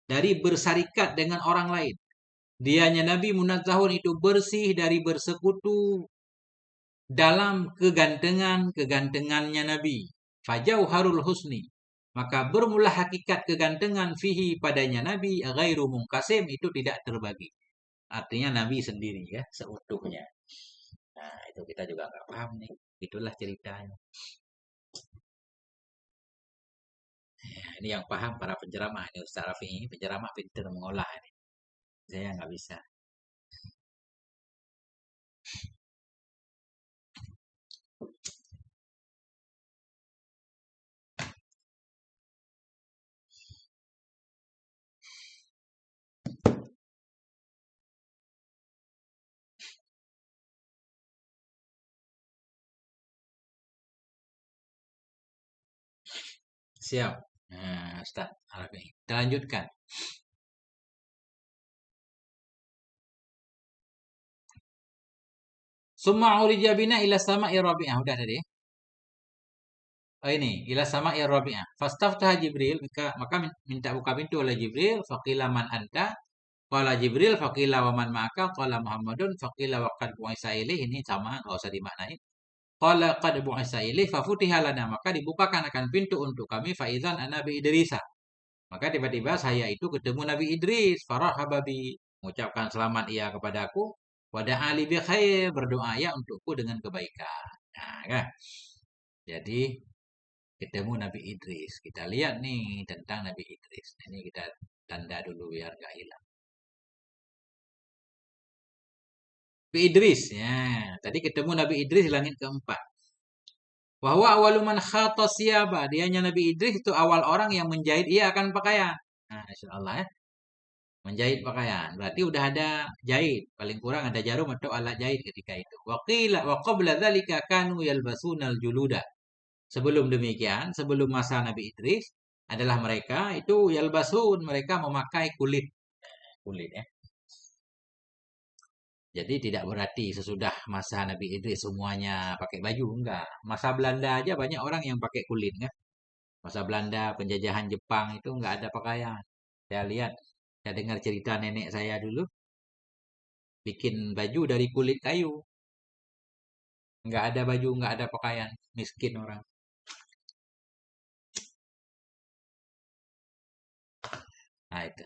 Dari bersarikat dengan orang lain. Dianya Nabi munazzahun itu bersih dari bersekutu dalam kegantengannya Nabi. Fajauharul husni. Maka bermula hakikat kegantengan fihi padanya Nabi ghairu munqasim itu tidak terbagi. Artinya Nabi sendiri ya, seutuhnya. Nah, itu kita juga nggak paham nih. Itulah ceritanya. Nah, ini yang paham para penceramah. Ini Ustaz Rafi ini penceramah pintar mengolah ini. Saya nggak bisa. Siap. Nah, Ustaz Rafi. Kita lanjutkan. Summa urija bina ila sama'i rabi'ah. Udah tadi. Oh ini, ila sama'i rabi'ah. Fastaftaha Jibril, maka minta buka pintu oleh Jibril, faqila man anta? Qala Jibril, faqila wa man ma'aka? Qala Muhammadun, faqila wa qad bu'isa ilaih. Ini sama, enggak usah dimaknai. Qala qad bu'isa ilaih, fafutiha lana. Maka dibukakan akan pintu untuk kami, faizan ana bi Idrisa. Maka tiba-tiba saya itu ketemu Nabi Idris, farahaba bi, mengucapkan selamat ia kepadaku, wada'a li bi khair, berdoa ya untukku dengan kebaikan. Nah, kan? Jadi ketemu Nabi Idris. Kita lihat nih tentang Nabi Idris. Ini kita tanda dulu biar gak hilang. Nabi Idris, ya. Tadi ketemu Nabi Idris di langit keempat. Bahwa awaluman khatasiyaba. Dianya Nabi Idris itu awal orang yang menjahit ia akan pakaian. Nah, insya Allah ya. Menjahit pakaian. Berarti udah ada jahit. Paling kurang ada jarum atau alat jahit ketika itu. Waqila wa qabla dzalika kanu yalbasunal juluda. Sebelum demikian, sebelum masa Nabi Idris, adalah mereka itu yalbasun, mereka memakai kulit. Kulit ya. Jadi tidak berarti sesudah masa Nabi Idris semuanya pakai baju, enggak. Masa Belanda aja banyak orang yang pakai kulit kan. Masa Belanda, penjajahan Jepang itu enggak ada pakaian. Saya lihat, saya dengar cerita nenek saya dulu, bikin baju dari kulit kayu. Enggak ada baju, enggak ada pakaian. Miskin orang. Nah itu.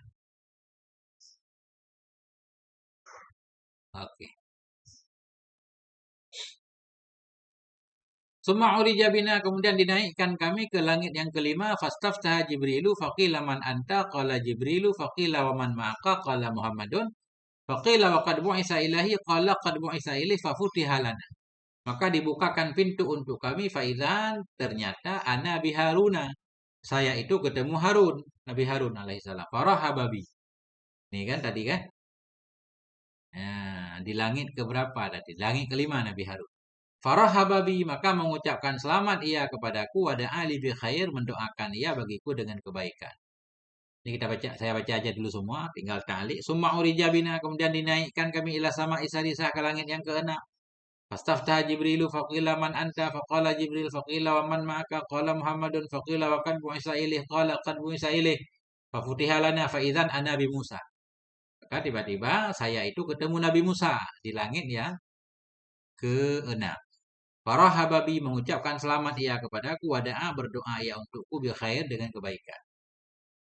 Oke. Summa urija bina, kemudian dinaikkan kami ke langit yang kelima. Fastaftaha Jibrilu faqila man anta? Qala Jibrilu faqila wa man ma'aka? Qala Muhammadun. Faqila wa qad bu'isa ilahi? Qala qad bu'isa ilahi fafutiha lana. Maka dibukakan pintu untuk kami. Faizan, ternyata ana biharuna. Saya itu ketemu Harun, Nabi Harun alaihissalam. Farahababi. Ini kan tadi kan? Nah, di langit keberapa tadi? Langit kelima Nabi Harun. Farahababi, maka mengucapkan selamat ia kepadaku, wada ali bi khair, mendoakan ia bagiku dengan kebaikan. Ini kita baca, saya baca aja dulu semua, tinggal tali. Summa urija bina, kemudian dinaikkan kami ila sama isa ke langit yang keenam. Fastaftah Jibrilu faqila man anta? Faqala Jibril faqila wa man ma'aka? Qala Muhammadun faqila wa qad bu'isa ilaih? Qala qad bu'isa ilaih. Fafutiha lana faizan ana bi Musa. Maka tiba-tiba saya itu ketemu Nabi Musa di langit yang keenam. Para hababi mengucapkan selamat ia kepadaku, wada'a berdoa ia untukku bil khair dengan kebaikan.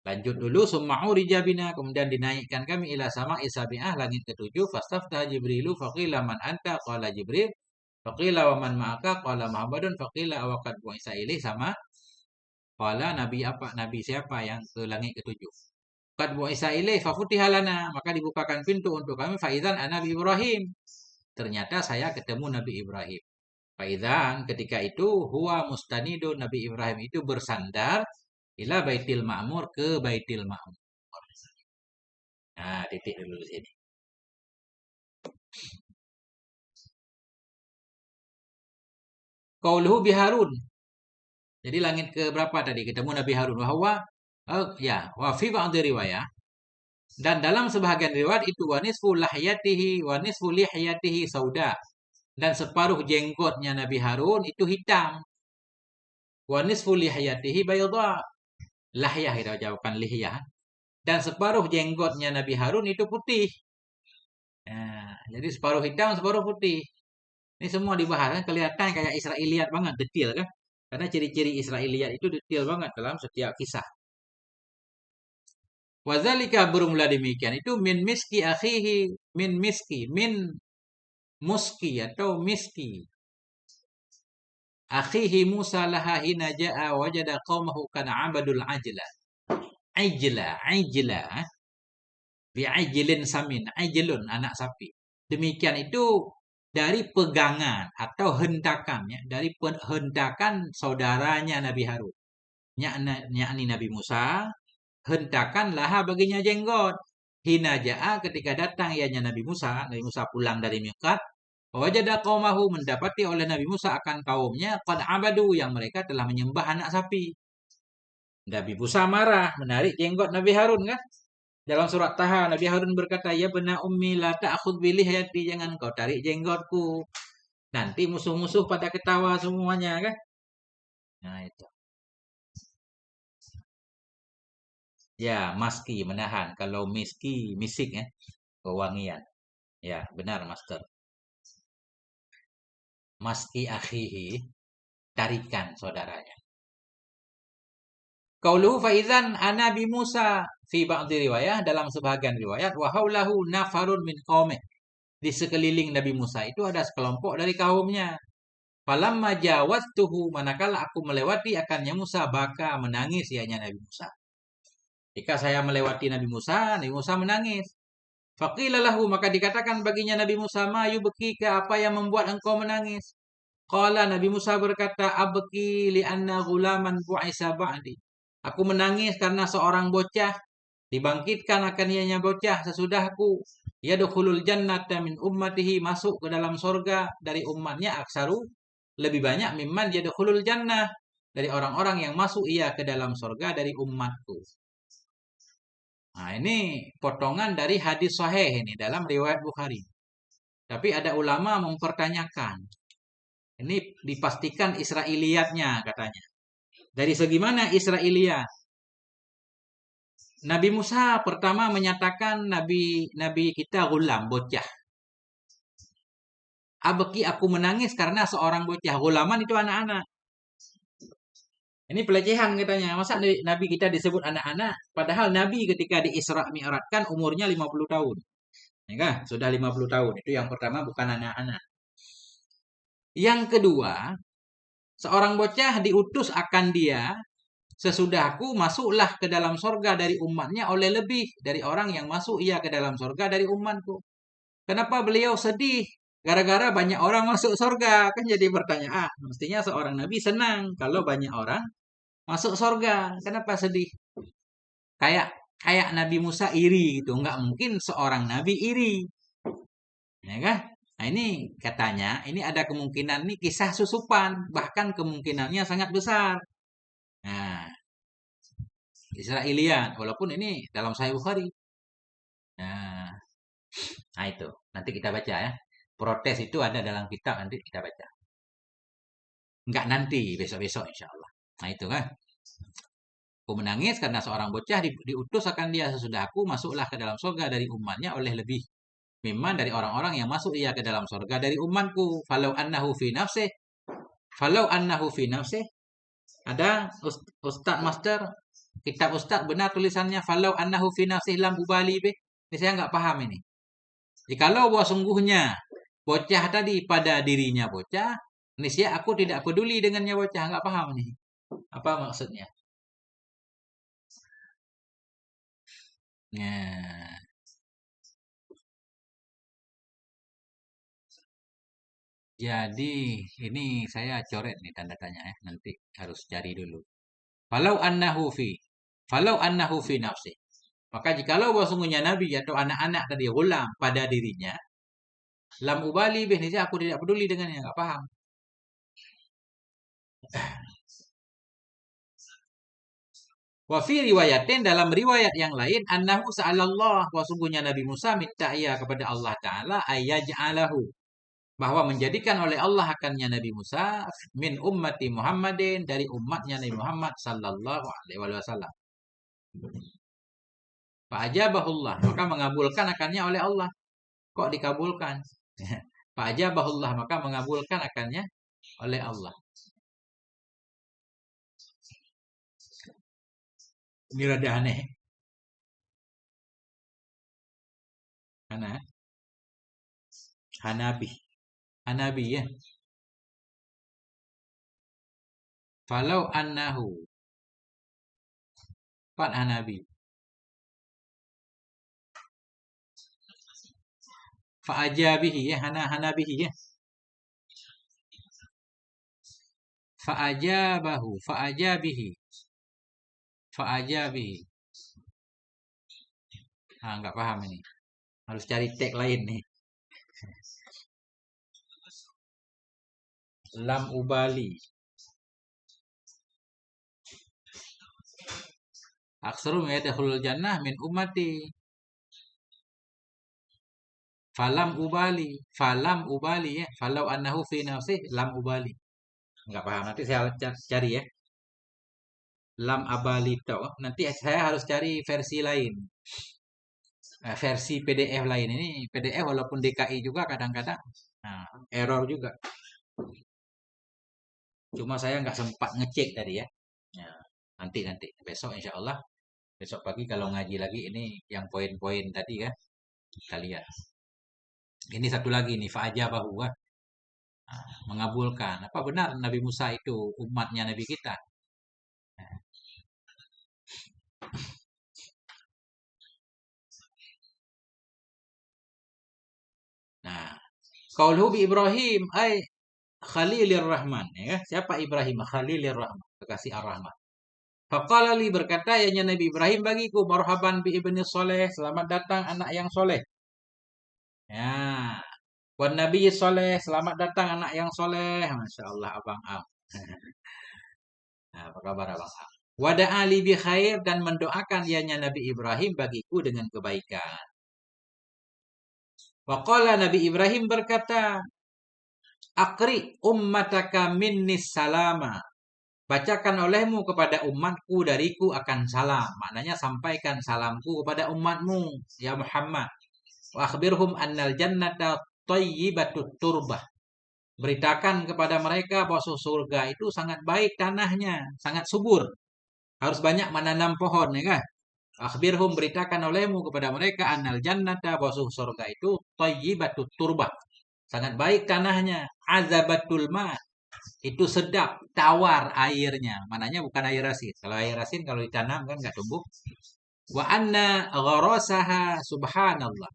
Lanjut dulu, summa'u rijabina, kemudian dinaikkan kami ila sama isabi'ah, langit ketujuh. Fastaftah Jibrilu faqila man anta? Qala Jibril. Faqila wa man ma'aka? Qala Muhammadun. Faqila awaqad bu'isa ilaih, sama. Qala Nabi apa? Nabi siapa yang ke langit ketujuh? Qad bu'isa ilaih fafutiha lana, maka dibukakan pintu untuk kami. Faizan Nabi Ibrahim. Ternyata saya ketemu Nabi Ibrahim. Faizan ketika itu huwa mustanidun, Nabi Ibrahim itu bersandar ila Baitil Ma'mur, ke Baitil Ma'mur. Nah, titik dulu di sini. Qauluhu biharun. Jadi langit ke berapa tadi? Ketemu Nabi Harun. Wahwa ya, wa fi ba'd riwayah, dan dalam sebahagian riwayat itu wanisfu lahyatihi wanisfu lihyatihi sauda, dan separuh jenggotnya Nabi Harun itu hitam. Wanisfu lihyatihi bayadha. Lahyah kita ucapkan lihyah. Dan separuh jenggotnya Nabi Harun itu putih. Nah, jadi separuh hitam, separuh putih. Ini semua dibahas kan, kelihatan kayak Israiliyat banget, detail kan? Karena ciri-ciri Israiliyat itu detail banget dalam setiap kisah. Wazalika bermula demikian itu min miski akhihi, min miski, min muski atau miski. Akhihi Musa laha hina ja'a wajada qaumahu kana abadul ajla. Ajla. Bi'ajlin samin. Ajlun, anak sapi. Demikian itu dari pegangan atau hentakan, ya, dari hentakan saudaranya Nabi Harun. Yakni Nabi Musa, hentakan laha baginya jenggot. Hina ja'a ketika datang ianya Nabi Musa pulang dari miqat, wajada qaumahu mendapati oleh Nabi Musa akan kaumnya qad abadu yang mereka telah menyembah anak sapi. Nabi Musa marah, menarik jenggot Nabi Harun kan? Dalam surat Taha, Nabi Harun berkata, ya bena ummi la ta'khud bi lihiyati, jangan kau tarik jenggotku. Nanti musuh-musuh pada ketawa semuanya kan? Nah itu. Ya, maski menahan. Kalau miski, misik ya, kewangian. Ya, benar Master. Maski akhihi, tarikan saudaranya. Qauluhu faizan ana bi Musa fi ba'dhi riwayah, dalam sebahagian riwayat wa haulahu nafarun min qaumih. Di sekeliling Nabi Musa itu ada sekelompok dari kaumnya. Falamma jawaztuhu, manakala aku melewati akannya Musa, baka menangis ianya Nabi Musa. Jika saya melewati Nabi Musa menangis. Faqila lahu, maka dikatakan baginya Nabi Musa, ma yubkika, apa yang membuat engkau menangis? Qala, Nabi Musa berkata, abki li'anna ghulaman bu'isa ba'di. Aku menangis karena seorang bocah dibangkitkan akan ianya bocah sesudahku. Yadkhulul jannata min ummatihi, masuk ke dalam sorga dari umatnya, aksaru, lebih banyak, mimman yadkhulul jannah, dari orang-orang yang masuk ia ke dalam sorga dari umatku. Nah, ini potongan dari hadis sahih ini dalam riwayat Bukhari. Tapi ada ulama mempertanyakan. Ini dipastikan Israiliyatnya katanya. Dari segi mana Israiliyat? Nabi Musa pertama menyatakan nabi kita gulam, bocah. Abeki, aku menangis karena seorang bocah. Gulaman itu anak-anak. Ini pelecehan katanya. Masa Nabi kita disebut anak-anak? Padahal Nabi ketika di Isra Mi'rajkan umurnya 50 tahun. Ya kan? Sudah 50 tahun. Itu yang pertama, bukan anak-anak. Yang kedua, seorang bocah diutus akan dia, sesudahku masuklah ke dalam sorga dari umatnya oleh lebih dari orang yang masuk ia ke dalam sorga dari umatku. Kenapa beliau sedih? Gara-gara banyak orang masuk sorga. Kan jadi pertanyaan. Mestinya seorang Nabi senang kalau banyak orang masuk sorga. Kenapa sedih? Kayak Nabi Musa iri gitu. Nggak mungkin seorang Nabi iri. Ya kan? Nah ini katanya, ini ada kemungkinan ini kisah susupan. Bahkan kemungkinannya sangat besar. Nah, Israiliyat. Walaupun ini dalam Sahih Bukhari. Nah, itu. Nanti kita baca ya. Protes itu ada dalam kitab. Nanti kita baca. Enggak nanti, besok-besok insya Allah. Nah itu kan. Aku menangis karena seorang bocah diutus akan dia sesudah aku, masuklah ke dalam surga dari umatnya oleh lebih. Memang dari orang-orang yang masuk ia ke dalam surga dari umatku. Falau annahu fi nafsih. Falau annahu fi nafsih. Ada Ustaz Master. Kitab Ustaz benar tulisannya. Falau annahu fi nafsih lam ubali bih. Ini saya nggak paham ini. Jikalau bahwa sungguhnya bocah tadi pada dirinya bocah, niscaya aku tidak peduli dengannya bocah. Nggak paham nih. Apa maksudnya? Nah, jadi ini saya coret nih tanda tanya ya. Nanti harus cari dulu. Falau annahu fi. Falau annahu fi nafsi. Maka jikalau bahwa sungguhnya Nabi atau anak-anak tadi gulam pada dirinya, lam ubali bih, aku tidak peduli dengannya, nggak paham. Wa fi riwayatin, dalam riwayat yang lain, annahu sa'alallah, bahwa sungguhnya Nabi Musa minta ia kepada Allah Ta'ala ayyaj'alahu, bahwa menjadikan oleh Allah akannya Nabi Musa min ummati Muhammadin, dari umatnya Nabi Muhammad sallallahu alaihi wasallam. Fa'ajabahullah, maka mengabulkan akannya oleh Allah. Kok dikabulkan? Fa'ajabahullah, maka mengabulkan akannya oleh Allah. Ini rada aneh. Mana? Hanabi. Anabi ya. Falau annahu. Pat anabi. Fa'ajabihi ya. Hanabihi ya. Fa'ajabahu. Fa'ajabihi. Fa'ajabihi. Nggak paham ini. Harus cari teks lain nih. Lam ubali. Aksarum yadkhulul jannah min ummati. Falam ubali. Falam ubali ya. Falau annahu fi nafsih lam ubali. Nggak paham. Nanti saya cari ya. Lam abalito. Nanti saya harus cari versi lain. Versi PDF lain ini. PDF walaupun DKI juga kadang-kadang. Nah, error juga. Cuma saya nggak sempat ngecek tadi ya. Nah, nanti besok insya Allah besok pagi kalau ngaji lagi ini yang poin-poin tadi ya kita lihat. Ini satu lagi nih fa'aja bahwa mengabulkan. Apa benar Nabi Musa itu umatnya Nabi kita? Nah, qauluhu bi Ibrahim ay Khalilir Rahman ya. Siapa Ibrahim? Khalilir Rahman, kekasih Ar-Rahman. Faqala li berkata ya Nabi Ibrahim bagiku marhaban bi ibni soleh, selamat datang anak yang soleh. Ya. Wan Nabi soleh, selamat datang anak yang soleh. Masya Allah Abang Am. Nah, apa kabar Abang Am? Wada ali bi khair dan mendoakan ianya Nabi Ibrahim bagiku dengan kebaikan. Waqala Nabi Ibrahim berkata, Akri ummataka minnis salama. Bacakan olehmu kepada umatku dariku akan salam. Maknanya sampaikan salamku kepada umatmu, ya Muhammad. Wa akhbirhum annal jannata thayyibatut turbah. Beritakan kepada mereka bahwa surga itu sangat baik tanahnya, sangat subur. Harus banyak menanam pohon, ya kan? Akhbirhum beritakan olehmu kepada mereka annal jannata bahwa surga itu thayyibatut turbah. Sangat baik tanahnya, azabatul ma. Itu sedap, tawar airnya. Mananya bukan air asin. Kalau air asin kalau ditanam kan nggak tumbuh. Wa anna gharasaha subhanallah.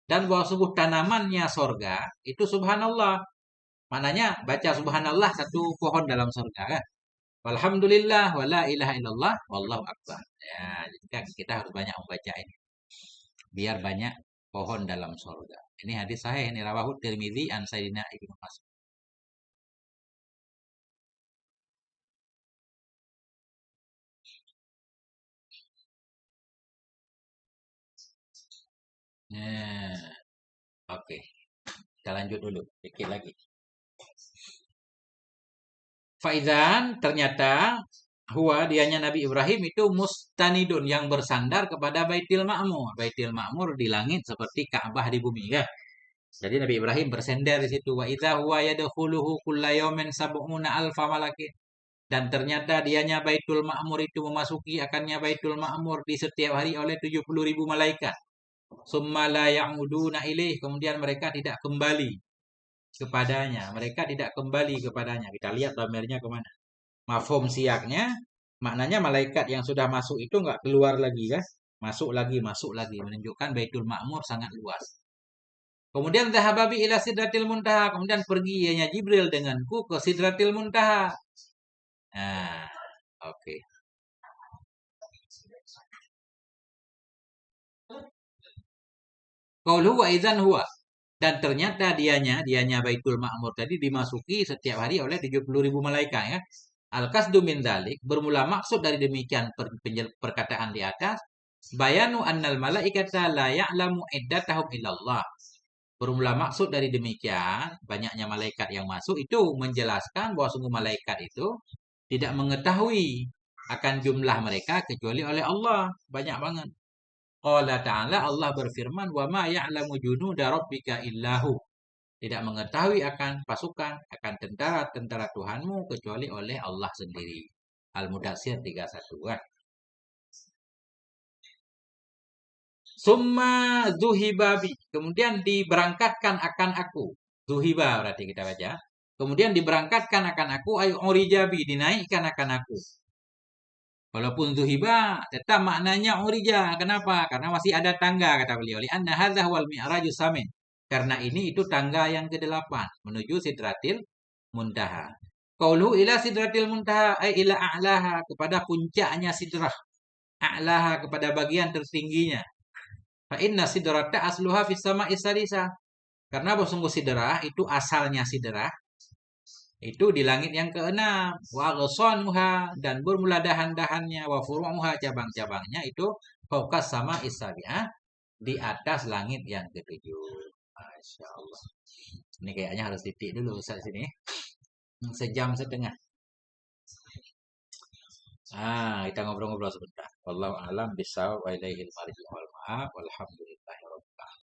Dan bahwa sungguh tanamannya sorga itu subhanallah. Mananya baca subhanallah satu pohon dalam sorga kan. Walhamdulillah wala ilaha illallah wallahu akbar. Ya, jadi kita harus banyak membaca ini. Biar banyak pohon dalam sorga. Ini hadis sahih ini rawahu Tirmidzi an Sayyidina Ibnu Mas'ud. Nah, oke. Kita lanjut dulu, dikit lagi. Faizan ternyata huwa dianya Nabi Ibrahim itu mustanidun yang bersandar kepada Baitul Ma'mur. Baitul Ma'mur di langit seperti Ka'bah di bumi ya. Jadi Nabi Ibrahim bersender di situ. Wa idza huwa yadkhuluhu kulla yawmin sab'una alfa malakin. Dan ternyata dianya Baitul Ma'mur itu memasuki akannya Baitul Ma'mur di setiap hari oleh 70.000 malaikat. Summa la ya'uduna ilaih. Kemudian mereka tidak kembali kepadanya. Mereka tidak kembali kepadanya. Kita lihat domirnya kemana. Mafhum siaknya, maknanya malaikat yang sudah masuk itu nggak keluar lagi kan? Masuk lagi. Menunjukkan Baitul Ma'mur sangat luas. Kemudian zahababi ila sidratil muntaha. Kemudian pergi ianya Jibril denganku ke sidratil muntaha. Nah, oke. Qauluhu wa idzan huwa. Dan ternyata dianya Baitul Ma'mur tadi dimasuki setiap hari oleh 70.000 malaikat ya. Al-qasdu min dzalik bermula maksud dari demikian perkataan di atas bayanu annal malaikata la ya'lamu iddatahum illallah. Bermula maksud dari demikian banyaknya malaikat yang masuk itu menjelaskan bahwa sungguh malaikat itu tidak mengetahui akan jumlah mereka kecuali oleh Allah. Banyak banget. Qala ta'ala Allah berfirman wa ma ya'lamu junuda rabbika illahu. Tidak mengetahui akan pasukan, akan tentara-tentara Tuhanmu kecuali oleh Allah sendiri. Al-Mudatsir 31 kan. Summa zuhibabi. Kemudian diberangkatkan akan aku. Zuhiba berarti kita baca. Kemudian diberangkatkan akan aku, ayu urijabi, dinaikkan akan aku. Walaupun zuhiba, tetap maknanya urija. Kenapa? Karena masih ada tangga, kata beliau. Lianna hadzal wal mi'rajus samin. Karena ini itu tangga yang ke-8 menuju Sidratil Muntaha. Qauluhu ila Sidratil Muntaha ay ila a'laha, kepada puncaknya sidrah. A'laha, kepada bagian tertingginya. Fa inna sidrata asluha fis sama'i sadisa. Karena sungguh sidrah itu asalnya sidrah itu di langit yang keenam. Wa ghasanuha, dan bermula dahan-dahannya, wa furu'uha, cabang-cabangnya itu fauqas sama isabi'ah, di atas langit yang ketujuh. Masya Allah. Ini kayaknya harus titik dulu Ustaz sini. Sejam setengah. Kita ngobrol-ngobrol sebentar. Wallahu a'lam bishawab wa ilaihil marji'u wal ma'ab. Walhamdulillah.